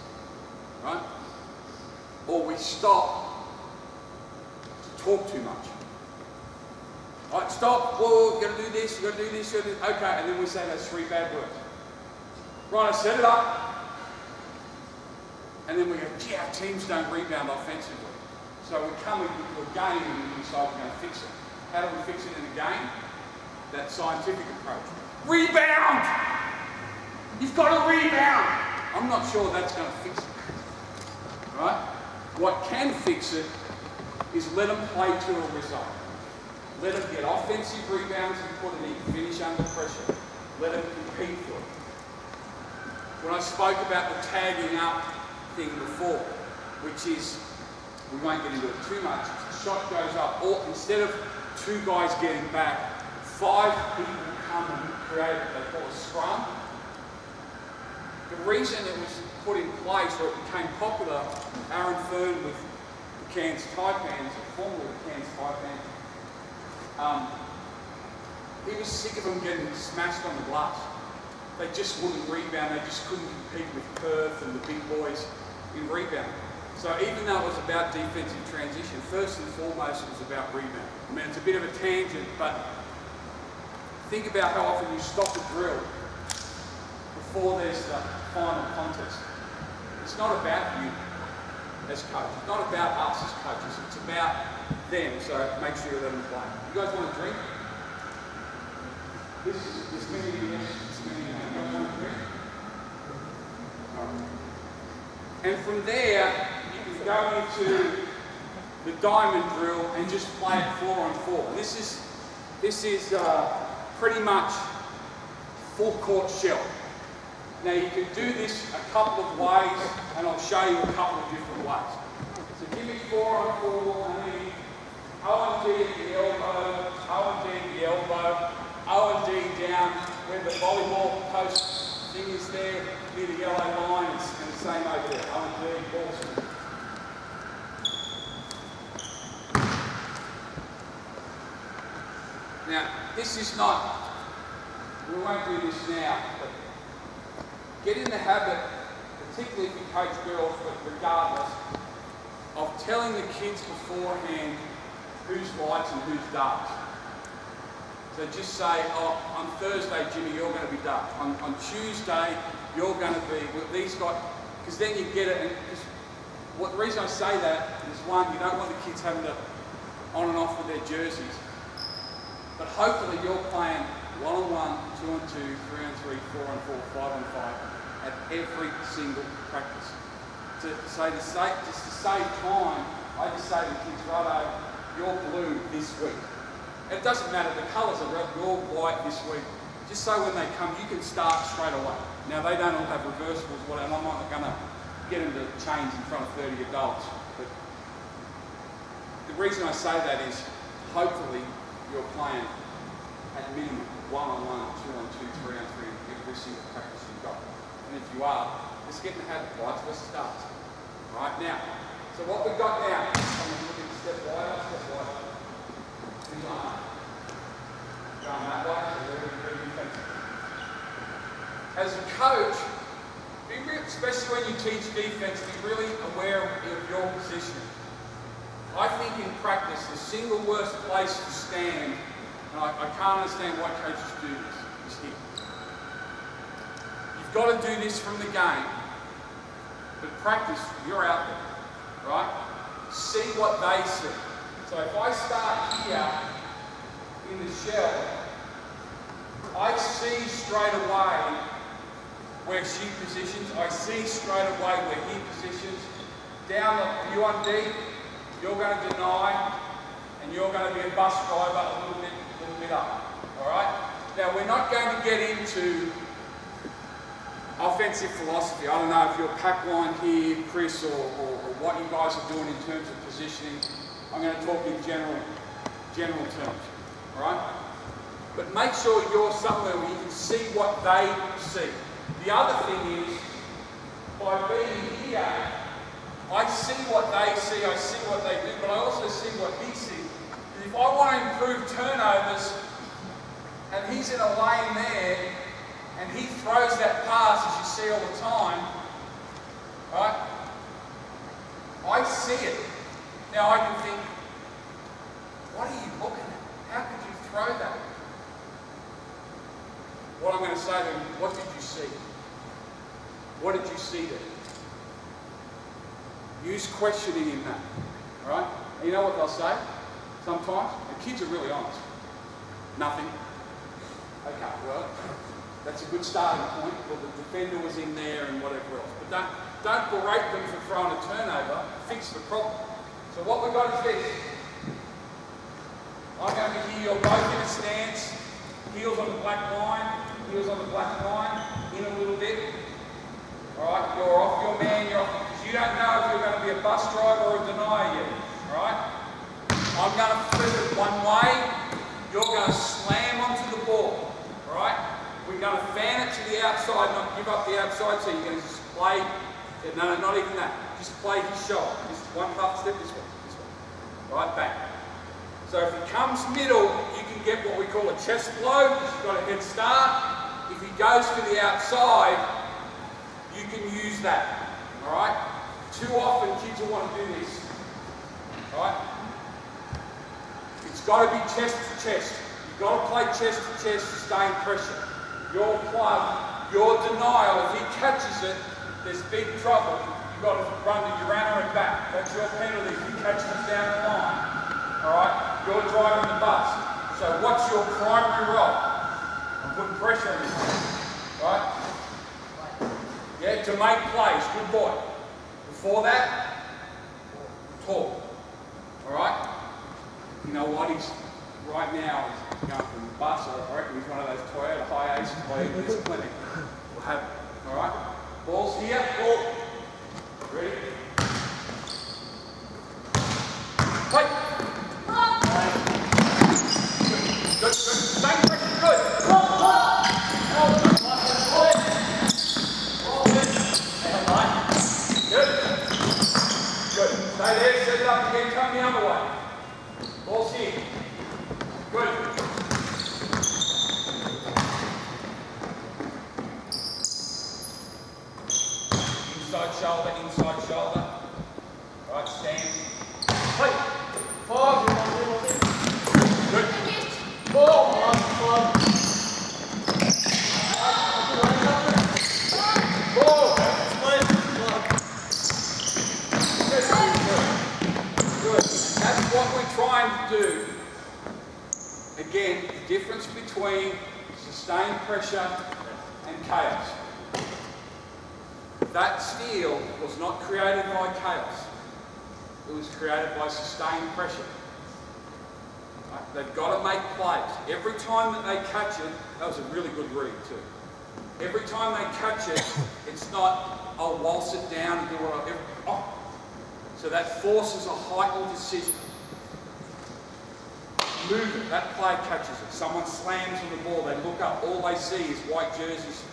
Speaker 2: Right? Or we stop to talk too much. Right, stop, whoa, you've got to do this, you've got to do this, you've got to do this. Okay, and then we say those 3 bad words. Right, I set it up. And then we go, gee, our teams don't rebound offensively. So we come into a game and we decide we're going to fix it. How do we fix it in a game? That scientific approach. Rebound! You've got to rebound! I'm not sure that's going to fix it. Right? What can fix it is let them play to a result. Let them get offensive rebounds and put it in, finish under pressure. Let them compete for it. When I spoke about the tagging up thing before, which is, we won't get into it too much, the shot goes up, or instead of 2 guys getting back, 5 people come and create what they call a scrum. The reason it was put in place, or it became popular, Aaron Fern with the Cairns Taipans, formerly the Cairns Taipans, he was sick of them getting smashed on the glass. They just wouldn't rebound, they just couldn't compete with Perth and the big boys in rebound. So even though it was about defensive transition, first and foremost it was about rebound. I mean, it's a bit of a tangent, but think about how often you stop a drill before there's the final contest. It's not about you as coach. It's not about us as coaches. It's about them. So make sure you let them play. You guys want a drink? This many of you, this many of you. You guys want a drink? All right. And from there, you can go into the diamond drill and just play it 4-on-4. This is pretty much full court shell. Now you can do this a couple of ways, and I'll show you a couple of different ways. So give me 4-on-4, and then O&D at the elbow, O&D at the elbow, O&D down where the volleyball post thing is there, near the yellow line, and the same over there, O&D, ball swing. Now, this is not, we won't do this now, but get in the habit, particularly if you coach girls, but regardless, of telling the kids beforehand who's lights and who's darks. So just say, oh, on Thursday, Jimmy, you're going to be dark. On Tuesday, you're going to be, well, these guys, because then you get it. And the reason I say that is, one, you don't want the kids having to on and off with their jerseys. But hopefully you're playing 1-on-1, 2-on-2, 3-on-3, 4-on-4, 5-on-5 at every single practice. Just to save time, I just say to the kids, righto, you're blue this week. It doesn't matter, the colours are red, you're white this week. Just so when they come, you can start straight away. Now they don't all have reversibles, and I'm not going to get them to change in front of 30 adults. But the reason I say that is, hopefully you're playing at minimum 1-on-1, 2-on-2, 3-on-3 every single practice you've got. And if you are, just get in the habit, lights versus starts. Right now, so what we've got now, I'm going to look at step wider, step wider. Going that way, so very defensive. As a coach, especially when you teach defense, be really aware of your position. I think in practice, the single worst place to stand, and I can't understand why coaches do this, is here. You've got to do this from the game, but practice, you're out there, right? See what they see. So if I start here in the shell, I see straight away where she positions. I see straight away where he positions. Down the, you on D, you're going to deny, and you're going to be a bus driver a little bit up. All right? Now, we're not going to get into offensive philosophy. I don't know if you're pack line here, Chris, or what you guys are doing in terms of positioning. I'm going to talk in general terms. All right? But make sure you're somewhere where you can see what they see. The other thing is, by being here, I see what they see, I see what they do, but I also see what he sees. And if I want to improve turnovers, and he's in a lane there, and he throws that pass, as you see all the time, right? I see it. Now I can think, what are you looking at? How could you throw that? What I'm going to say to him, what did you see? What did you see there? Use questioning in that, all right? And you know what they'll say? Sometimes, the kids are really honest. Nothing. Okay, well, that's a good starting point. Well, the defender was in there and whatever else. But don't berate them for throwing a turnover. Fix the problem. So what we've got is this. I'm going to be here, you're both in a stance. Heels on the black line, heels on the black line, in a little bit. Alright, you're off your man, you're off, because you don't know if you're going to be a bus driver or a denier yet. Alright? I'm going to flip it one way, you're going to slam onto the ball. Alright? We're going to fan it to the outside, not give up the outside, so you're going to just play, no, not even that. Just play his shot. Just one half step this way. Right, back. So if he comes middle, you can get what we call a chest blow, because you've got a head start. If he goes to the outside, you can use that. Alright? Too often kids will want to do this. Alright? It's got to be chest to chest. You've got to play chest to chest, sustained pressure. Your plug, your denial, if he catches it, there's big trouble. You've got to run to your runner and back. That's your penalty if he catches it down the line. Alright? You're driving the bus. So what's your primary role? I'm putting pressure on you. Right? Yeah, to make plays. Good boy. Before that, talk. Alright? You know what? He's right now he's going from the bus. I reckon he's one of those Toyota high aces playing in this clinic. We'll have it. Alright? Ball's here. Ball. Ready? Play. Good, good. Same pressure, good. Good. Good. Stay there, set it up again, come the other way. Ball's here. Good. Inside shoulder, inside shoulder. Right, stand. Play. Good. Ball. Ball. Good. That's what we're trying to do. Again, the difference between sustained pressure and chaos. That steal was not created by chaos. It was created by sustained pressure. Right? They've got to make plays. Every time that they catch it, that was a really good read too. Every time they catch it, it's not, I'll waltz it down and do what I... So that forces a heightened decision. Move it. That play catches it. Someone slams on the ball. They look up. All they see is white jerseys.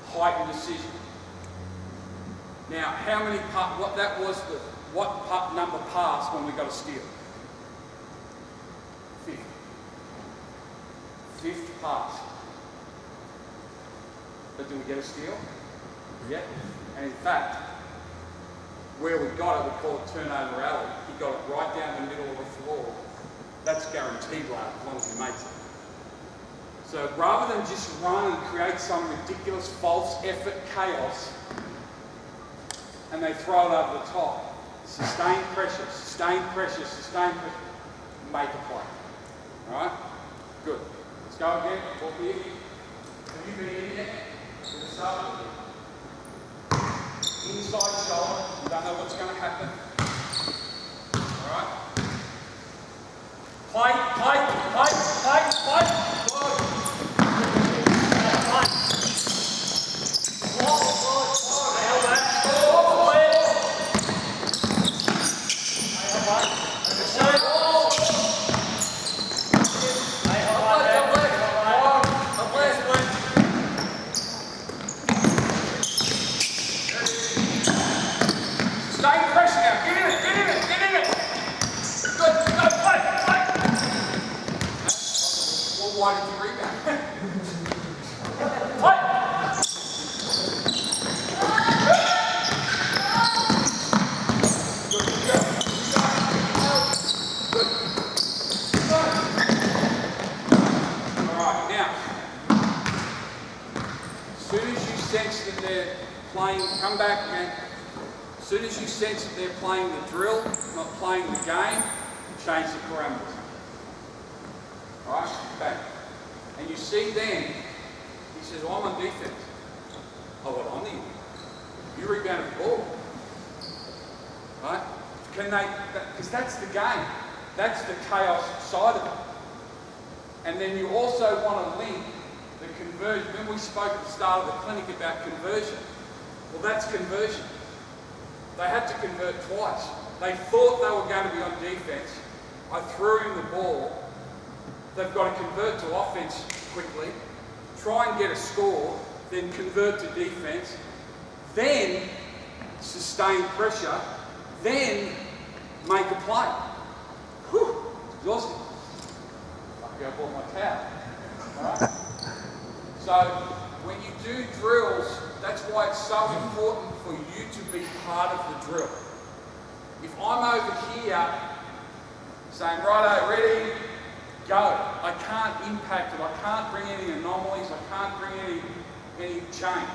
Speaker 2: Heightened decision. Now, how many what that was the what number passed when we got a steal? Fifth pass. But do we get a steal? Yeah. And in fact, where we got it, we call it turnover alley. He got it right down the middle of the floor. That's guaranteed lad, as long as he makes it. So rather than just run and create some ridiculous false effort chaos, and they throw it over the top, sustained pressure, sustained pressure, sustained pressure, make a play. Alright? Good. Let's go again. Ball big. Have you been in yet? With the start. Inside shoulder. You don't know what's going to happen. Alright? Play. Stay pressure now. Get in it. Good. Go, play. Well, why did you rebound? Play. Alright, now, as soon as you sense that they're playing, come back again. As soon as you sense that they're playing the drill, not playing the game, change the parameters. Alright, back. And you see then, he says, well, I'm on defense. Oh, well, I'm the you rebounded the ball. Right? Can they, because that's the game. That's the chaos side of it. And then you also want to link the conversion. When we spoke at the start of the clinic about conversion, well, that's conversion. They had to convert twice. They thought they were going to be on defense. I threw him the ball. They've got to convert to offense quickly, try and get a score, then convert to defense, then sustain pressure, then make a play. Whew, exhausting. Lucky I bought my towel. Alright? So when you do drills, that's why it's so important for you to be part of the drill. If I'm over here saying, righto, ready, go, I can't impact it, I can't bring any anomalies, I can't bring any change.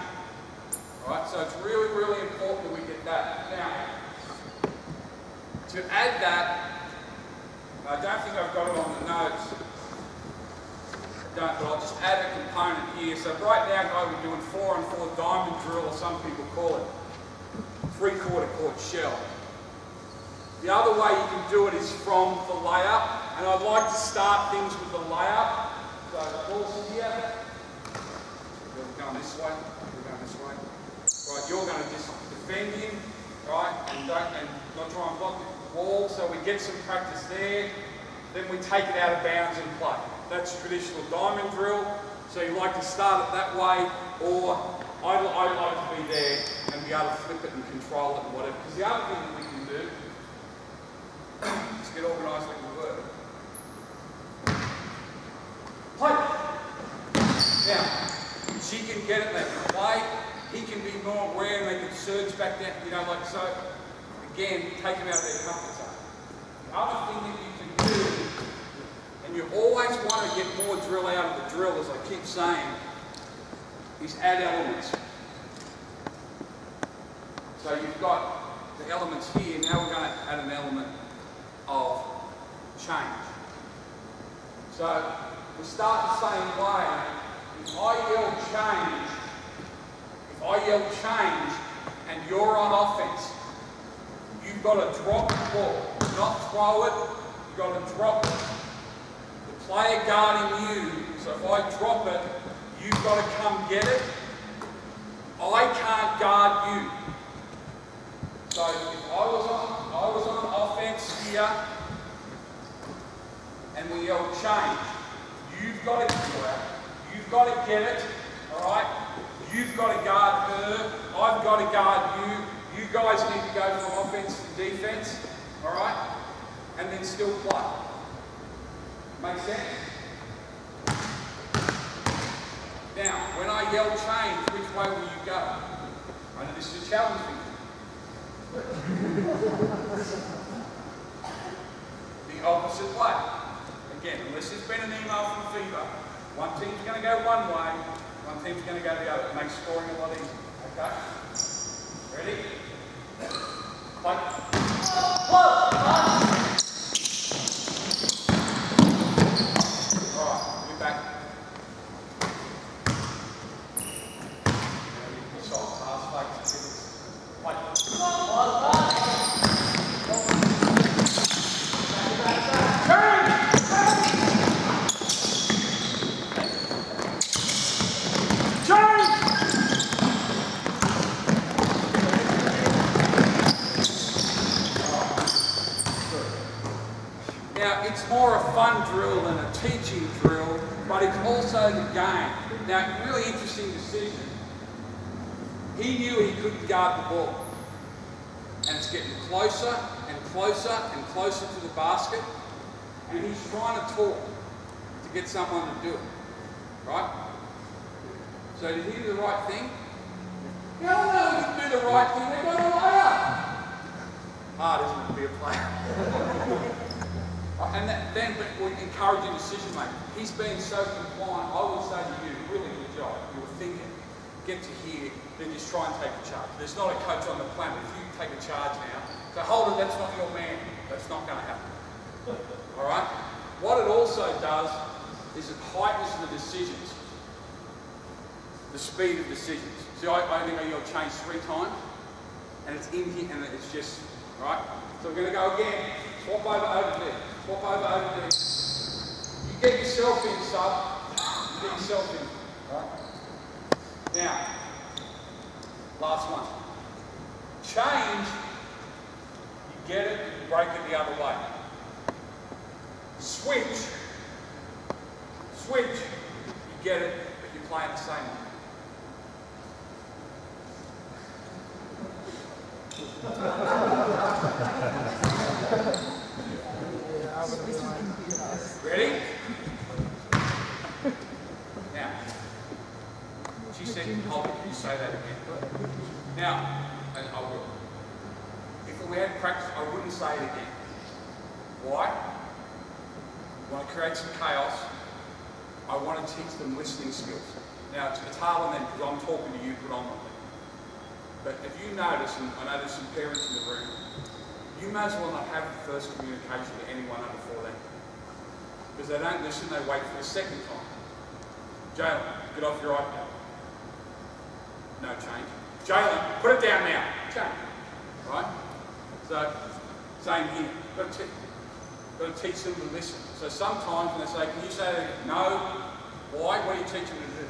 Speaker 2: Alright, so it's really, really important that we get that. Now, to add that, I don't think I've got it on the notes, but I'll just add a component here. So right now, guys, we're doing 4-on-4 diamond drill, or some people call it 3/4 court shell. The other way you can do it is from the layup, and I like to start things with the layup. So the ball's here. We're going this way. We're going this way. Right, you're going to just defend him, right, and not try and block the wall. So we get some practice there. Then we take it out of bounds and play. That's traditional diamond drill. So you like to start it that way, or I like to be there and be able to flip it and control it and whatever. Because the other thing that we can do, let's get organised like we were. Play. Now, she can get it, they can play. He can be more aware and they can surge back down, you know, like so. Again, take them out of their comfort zone. The other thing that you can do, and you always want to get more drill out of the drill, as I keep saying, is add elements. So you've got the elements here, now we're going to add an element of change. So we start the same way. If I yell change and you're on offense, you've got to drop the ball, not throw it, you've got to drop it. The player guarding you, so if I drop it, you've got to come get it. I can't guard you. So if I was on offense here, and we yell change, you've got to do it. You've got to get it, all right? You've got to guard her. I've got to guard you. You guys need to go from offense to defense, all right? And then still play. Make sense? Now, when I yell change, which way will you go? I know this is a challenge for you. The opposite way. Again, unless there's been an email from FIBA, one team's going to go one way, one team's going to go the other. It makes scoring a lot easier. Okay? Ready? Play. Alright, we're back. fun drill and a teaching drill, but it's also the game. Now, really interesting decision. He knew he couldn't guard the ball. And it's getting closer and closer and closer to the basket. And he's trying to talk to get someone to do it. Right? So did he do the right thing? No, he didn't do the right thing. They got a layup. Hard, isn't it, to be a player? And then we encourage your decision making. He's been so compliant. I would say to you, really good job. You were thinking, get to here, then just try and take a charge. There's not a coach on the planet. If you take a charge now, so hold it, that's not your man. That's not going to happen. All right? What it also does is it heightens the decisions, the speed of decisions. See, I think you'll change 3 times, and it's in here, and it's just, right? So we're going to go again. Swap over there. Swap over there. You get yourself in, sub. You get yourself in. Right? Now, last one. Change, you get it, you break it the other way. Switch, you get it, but you're playing the same way. Ready? Now, she said, hold it, you say that again. Now, and I will. If we had practice, I wouldn't say it again. Why? I want to create some chaos. I want to teach them listening skills. Now, it's hard on them because I'm talking to you predominantly. But if you notice, and I know there's some parents in the room, you may as well not have the first communication to anyone under 14. Because they don't listen, they wait for the second time. Jalen, get off your iPad. No change. Jalen, put it down now. Change. Right? So, same here. Got to teach them to listen. So sometimes when they say, can you say that? No. Why? What are you teaching them to do?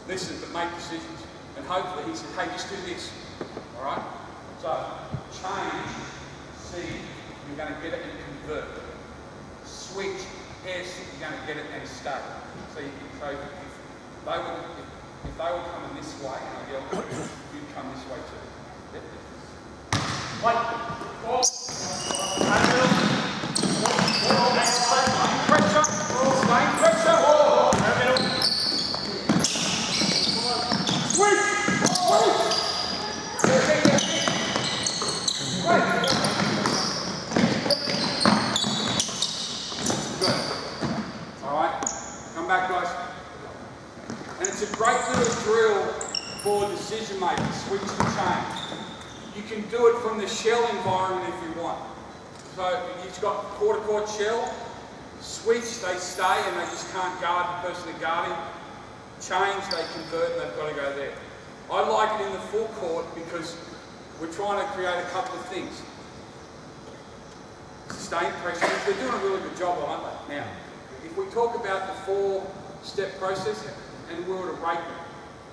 Speaker 2: Listen, but make decisions. And hopefully he said, hey, just do this. All right? So, change, see, you're going to get it and convert. Switch, yes, you're going to get it and stay. So, if they were coming this way, and I yell, you'd come this way too. Yep. Pressure, stay pressure. Back, guys. And it's a great little drill for decision making, switch and change. You can do it from the shell environment if you want. So you've got quarter court shell, switch, they stay and they just can't guard the person they're guarding. Change, they convert and they've got to go there. I like it in the full court because we're trying to create a couple of things. Sustained pressure, they're doing a really good job, aren't they? Now, if we talk about the 4-step process and we were to rate them,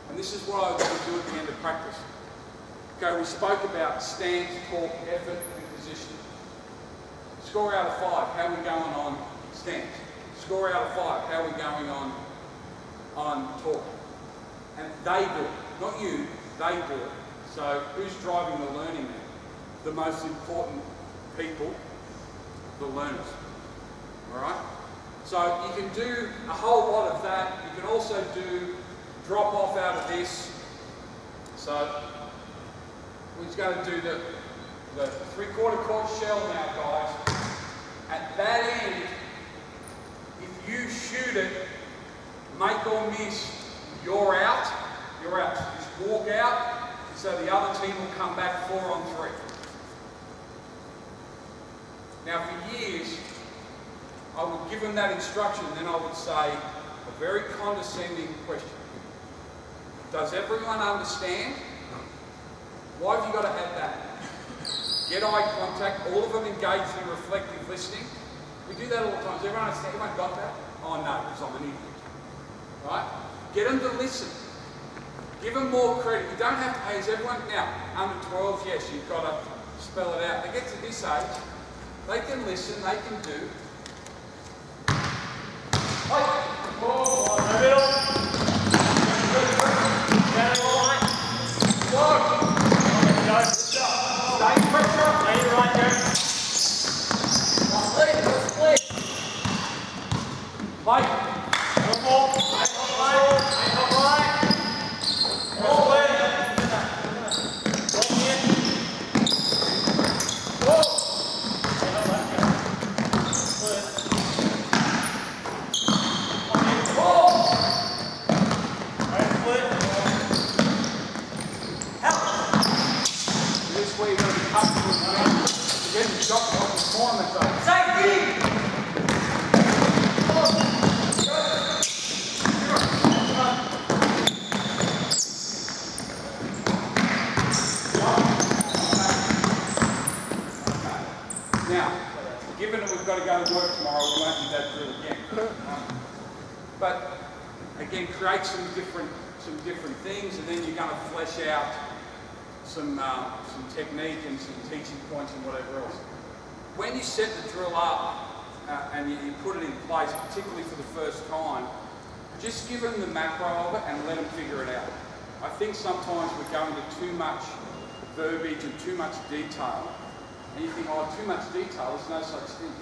Speaker 2: and this is what I was going to do at the end of practice. Okay, we spoke about stance, talk, effort, and position. Score out of 5, how are we going on stance? Score out of 5, how are we going on talk? And they do it, not you, they do it. So who's driving the learning there? The most important people, the learners. All right? So you can do a whole lot of that. You can also do drop off out of this. So we're just going to do the 3/4 court shell now, guys. At that end, if you shoot it, make or miss, you're out. You're out. Just walk out, so the other team will come back 4 on 3. Now for years, I would give them that instruction, and then I would say a very condescending question. Does everyone understand? Why have you got to have that? Get eye contact, all of them engaged in reflective listening. We do that all the time. Does everyone understand? Everyone got that? Oh no, because I'm an idiot. Right? Get them to listen. Give them more credit. You don't have to, hey, is everyone, now, under 12, yes, you've got to spell it out. They get to this age, they can listen, they can do. This way you're going to be comfortable with getting the shot off the corner zone. Safety! Now, given that we've got to go to work tomorrow, we won't do that drill again. But again, create some different things, and then you're going to flesh out some technique and some teaching points and whatever else. When you set the drill up and you put it in place, particularly for the first time, just give them the macro of it and let them figure it out. I think sometimes we're going to too much verbiage and too much detail. And you think, oh, too much detail, there's no such thing.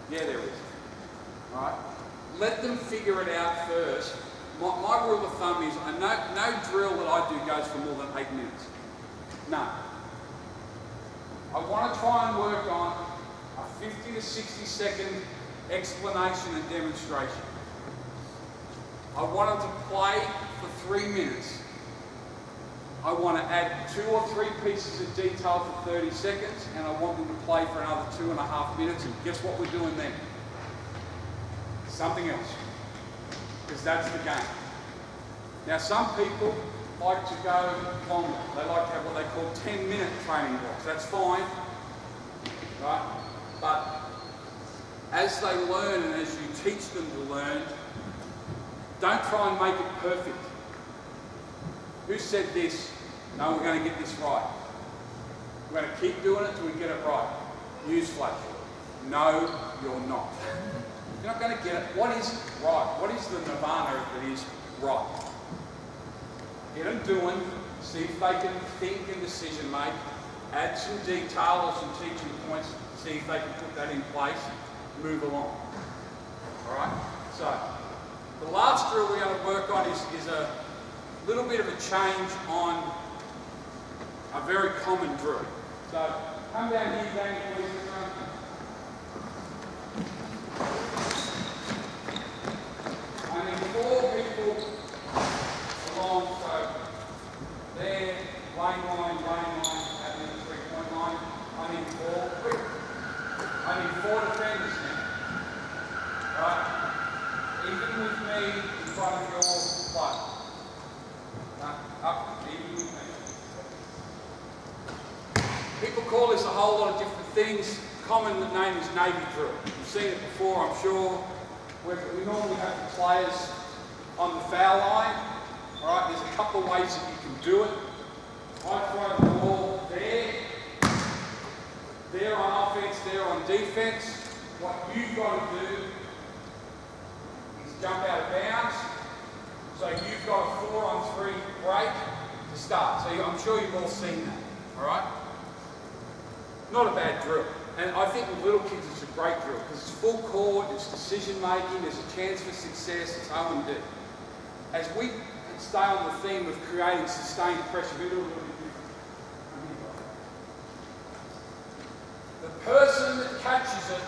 Speaker 2: Yeah, there is. All right? Let them figure it out first. My rule of thumb is no drill that I do goes for more than 8 minutes. No. I want to try and work on a 50 to 60 second explanation and demonstration. I want them to play for 3 minutes. I want to add 2 or 3 pieces of detail for 30 seconds, and I want them to play for another 2.5 minutes, and guess what we're doing then? Something else. Because that's the game. Now, some people like to go longer. They like to have what they call 10-minute training blocks. That's fine, right? But as they learn and as you teach them to learn, don't try and make it perfect. Who said this? No, we're going to get this right. We're going to keep doing it till we get it right. Newsflash. No, you're not. You're not going to get it. What is right? What is the nirvana that is right? Get them doing, see if they can think and decision make, add some detail or some teaching points, see if they can put that in place, move along. Alright? So, the last drill we're going to work on is a little bit of a change on a very common drill. So, come down here, Danny, please. I need 4 people along, so there, lane line, at the 3-point line. I need 4 quick. I need 4 defenders now. Right? Even with me in front of your player. Up, even with me. People call this a whole lot of different things. Common name is Navy drill. You've seen it before, I'm sure. We normally have the players on the foul line. All right, there's a couple of ways that you can do it. I throw the ball there on offense, there on defense. What you've got to do is jump out of bounds. So you've got a 4-on-3 break to start. So I'm sure you've all seen that. All right? Not a bad drill. And I think with little kids it's a great drill because it's full court, it's decision making, there's a chance for success, it's O&D. As we stay on the theme of creating sustained pressure, we do a little bit different. The person that catches it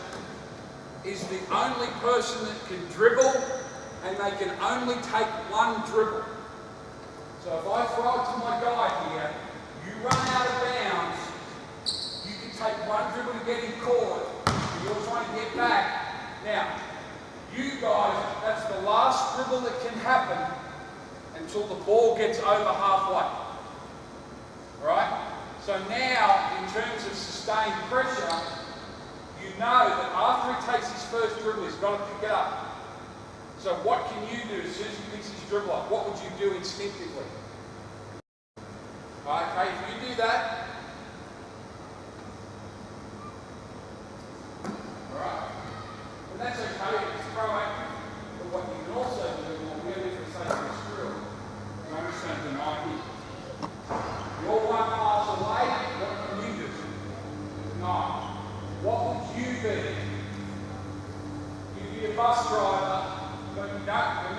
Speaker 2: is the only person that can dribble, and they can only take 1 dribble. So if I throw it to my guy here, you run out of bounds, you can take 1 dribble to get him caught, and you're trying to get back. Now, you guys, that's the last dribble that can happen until the ball gets over halfway. Right? So now, in terms of sustained pressure, you know that after he takes his first dribble, he's got to pick it up. So what can you do as soon as he picks his dribble up? What would you do instinctively? Okay, if you do that, alright, and that's okay, it's proactive. The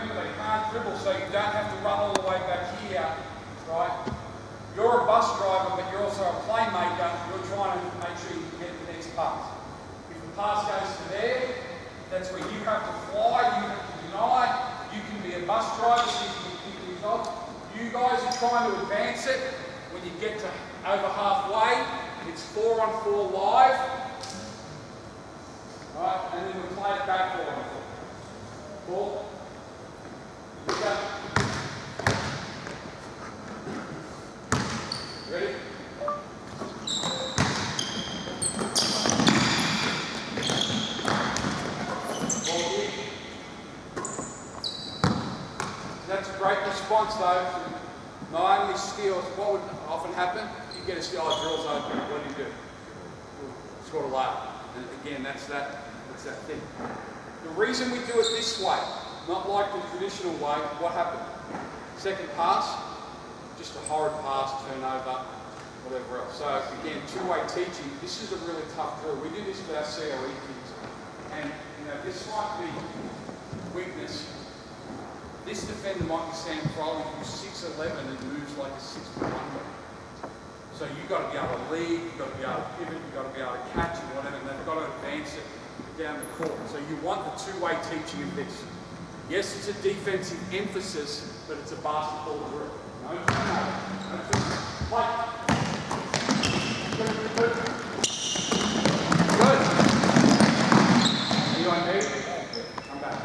Speaker 2: remember they can't dribble, so you don't have to run all the way back here, right? You're a bus driver, but you're also a playmaker. You're trying to make sure you can get the next pass. If the pass goes to there, that's where you have to fly, you have to deny. You can be a bus driver, so you can pick things up. You guys are trying to advance it. When you get to over halfway, it's 4-on-4 live. Right, and then we play it back 4-on-4. Ball. Here we go. Ready? Ball here. That's a great response though. Not only steals, what would often happen? You get a steal, drills open, what do? Score a layup. And again, that's that thing. The reason we do it this way, not like the traditional way, what happened? Second pass, just a horrid pass, turnover, whatever else. So again, two-way teaching, this is a really tough drill. We do this with our COE kids. And this might be weakness. This defender might be Sam Crowley, who's 6'11" and moves like a 6'1". So you've got to be able to lead, you've got to be able to pivot, you've got to be able to catch it, whatever, and they've got to advance it down the court. So you want the two-way teaching of this. Yes, it's a defensive emphasis, but it's a basketball drill. No turnover. No turnover. Play. Good. Are you on me? Come back.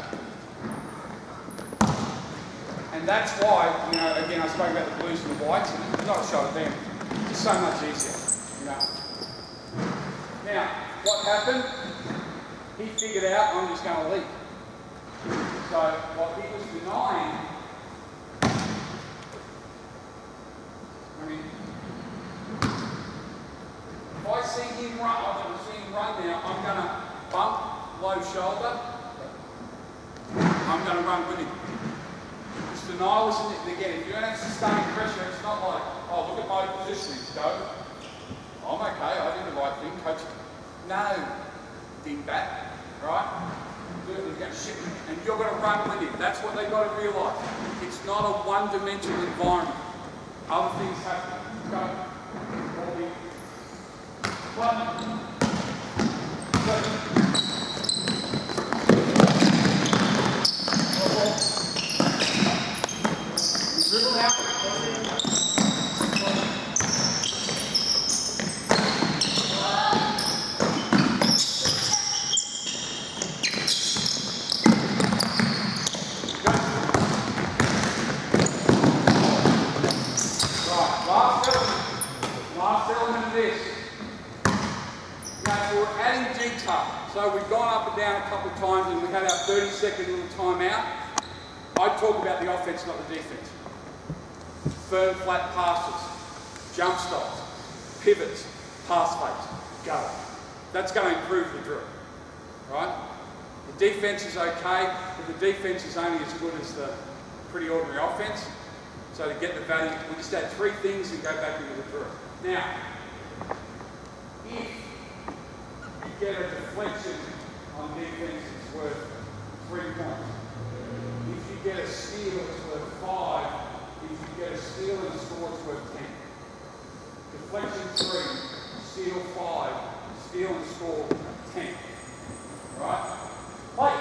Speaker 2: And that's why, again, I spoke about the blues and the whites, and it's not a shot at them. It's so much easier, Now, what happened? He figured out I'm just going to lead. So what he was denying, if I see him run, I'm going to see him run now, I'm going to bump low shoulder. I'm going to run with him. This denial isn't it. Again, if you don't have sustained pressure, it's not like, oh, look at my positioning, go. I'm okay, I did the right thing, coach. No, did that, right? And you're going to run with him. That's what they've got to realise. It's not a one-dimensional environment. Other things happen. Go. Dribble out. Last element of this. Now, we're adding G-tuck. So we've gone up and down a couple of times and we had our 30-second little timeout. I talk about the offense, not the defense. Firm, flat passes, jump stops, pivots, pass fakes, go. That's going to improve the drill, right? The defense is okay, but the defense is only as good as the pretty ordinary offense. So to get the value, we just add three things and go back into the drill. Now, if you get a deflection on defense, it's worth 3 points. If you get a steal, it's worth 5. If you get a steal and a score, it's worth 10. Deflection 3, steal 5, steal and score 10. Right? Play.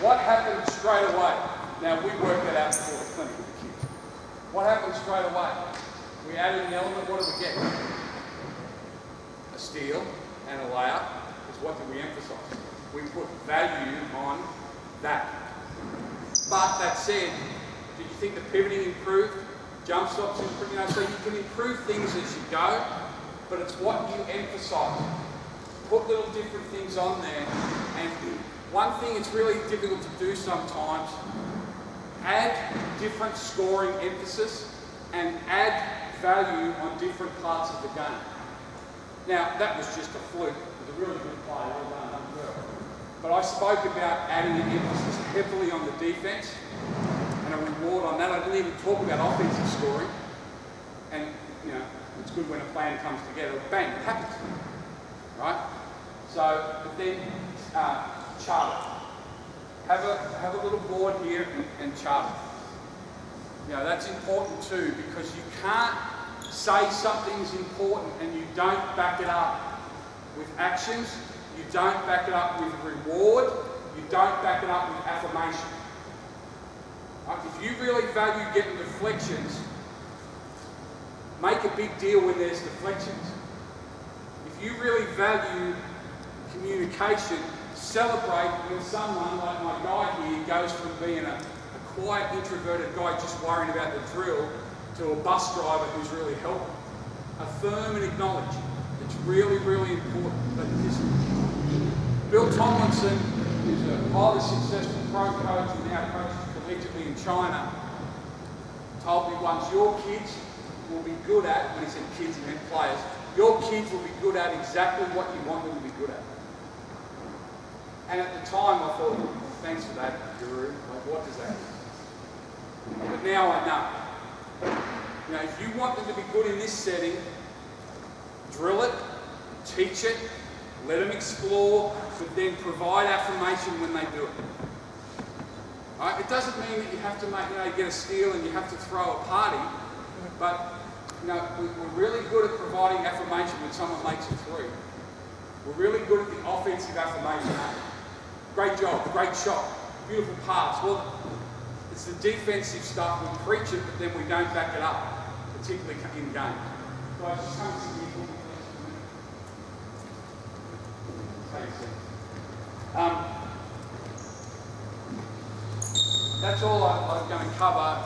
Speaker 2: What happened straight away? Now, we worked that out before the clinic with the kids. What happened straight away? We added an element, what did we get? A steal and a layup is what did we emphasise? We put value on that. But that said, did you think the pivoting improved? Jump stops improved? So you can improve things as you go, but it's what you emphasise. Put little different things on there, and one thing it's really difficult to do sometimes, add different scoring emphasis and add value on different parts of the game. Now, that was just a fluke. It was a really good play, well done, but I spoke about adding an emphasis heavily on the defense and a reward on that. I didn't even talk about offensive scoring. And, you know, it's good when a plan comes together. Bang, it happens. Right? So, but then chart it. Have a little board here and chart it. You know, that's important too, because you can't say something's important and you don't back it up with actions, you don't back it up with reward, you don't back it up with affirmation. Right? If you really value getting deflections, make a big deal when there's deflections. If you really value communication, celebrate when someone like my guy here goes from being a quiet, introverted guy just worrying about the drill to a bus driver who's really helping. Affirm and acknowledge. It's really, really important. Because Bill Tomlinson, who's a highly successful pro coach and now coaches collegiately in China, told me once, your kids will be good at, when he said kids he meant players, your kids will be good at exactly what you want them to be good at. And at the time I thought, thanks for that, Guru. Like, what does that mean? But now I know. You know, if you want them to be good in this setting, drill it, teach it, let them explore, but then provide affirmation when they do it. Right? It doesn't mean that you have to make, you know, get a steal and you have to throw a party, but you know, we're really good at providing affirmation when someone makes a three. We're really good at the offensive affirmation. Great job, great shot, beautiful pass. Well, it's the defensive stuff, we preach it, but then we don't back it up, particularly in game. Guys, just come to me. That's all I was going to cover.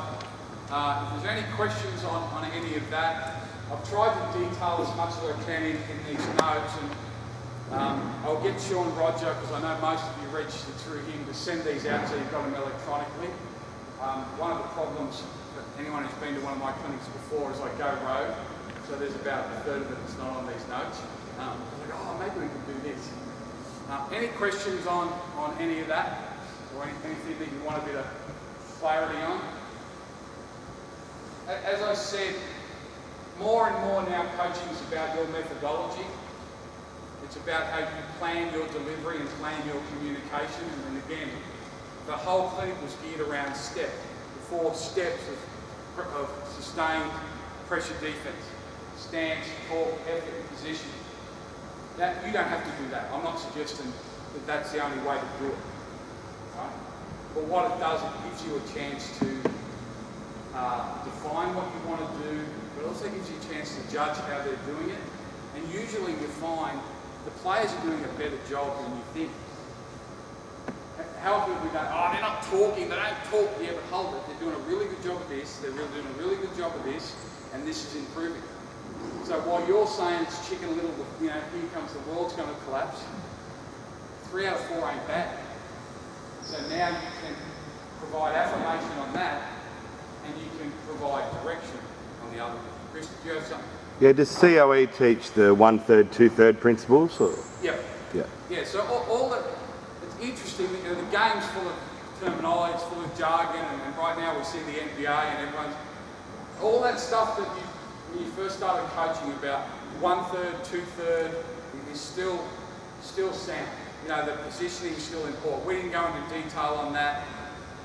Speaker 2: If there's any questions on any of that, I've tried to detail as much as I can in these notes, and I'll get Sean Roger, because I know most of you registered through him, to send these out so you've got them electronically. One of the problems that anyone who's been to one of my clinics before is I go rogue, so there's about a third of it that's not on these notes. I was like, oh, maybe we can do this. Any questions on any of that, or anything that you want a bit of clarity on? As I said, more and more now coaching is about your methodology. It's about how you plan your delivery and plan your communication. And then again, the whole clinic was geared around STEP, the 4 steps of sustained pressure defense: stance, talk, effort, and position. That, you don't have to do that. I'm not suggesting that that's the only way to do it. Right? But what it does, it gives you a chance to define what you want to do, but also gives you a chance to judge how they're doing it. And usually you find the players are doing a better job than you think. How often we go, oh, they're not talking, they don't talk. Yeah, but hold it, they're doing a really good job of this, they're doing a really good job of this, and this is improving. So while you're saying it's chicken little, you know, here comes the world's going to collapse, 3 out of 4 ain't bad. So now you can provide affirmation on that, and you can provide direction on the other. Chris, do you have something?
Speaker 4: Yeah, does COE teach the 1/3, 2/3 principles? Or?
Speaker 2: Yep.
Speaker 4: Yeah.
Speaker 2: Yeah, so all that, it's interesting, you know, the game's full of terminology, it's full of jargon, and right now we see the NBA and everyone's, all that stuff that when you first started coaching about 1/3, 2/3 is still sound. You know, the positioning is still important. We didn't go into detail on that,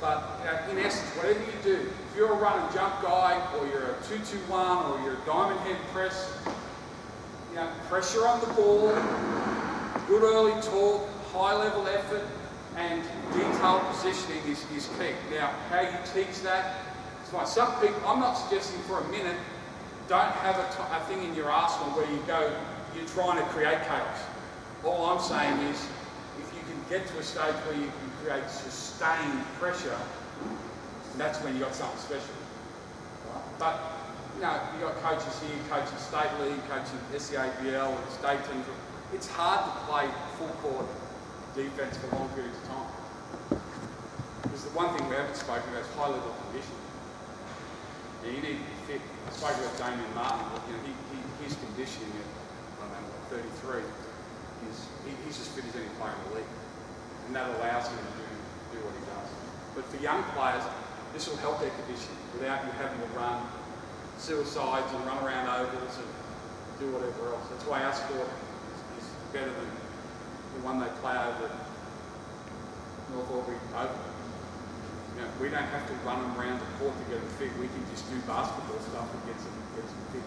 Speaker 2: but in essence, whatever you do, if you're a run and jump guy, or you're a 2-2-1, or you're a diamond head press, you know, pressure on the ball, good early talk, high level effort, and detailed positioning is key. Now, how you teach that, it's fine. Some people, I'm not suggesting for a minute, don't have a thing in your arsenal where you go, you're trying to create chaos. All I'm saying is, if you can get to a stage where you can create sustained pressure, that's when you got something special. Right? But, you know, you got coaches here, coaching state league, coaching SCABL, and state teams. It's hard to play full court defense for long periods of time. Because the one thing we haven't spoken about is high level conditioning. Yeah, you need to be fit. I spoke about Damien Martin, you know, his conditioning at, I don't know, 33, he's as fit as any player in the league. And that allows him to do what he does. But for young players, this will help their conditioning without you having to run suicides and run around ovals and do whatever else. That's why our sport is better than the one they play over at North Albury Oval. You know, we don't have to run them around the court to get them fit. We can just do basketball stuff that gets them fit.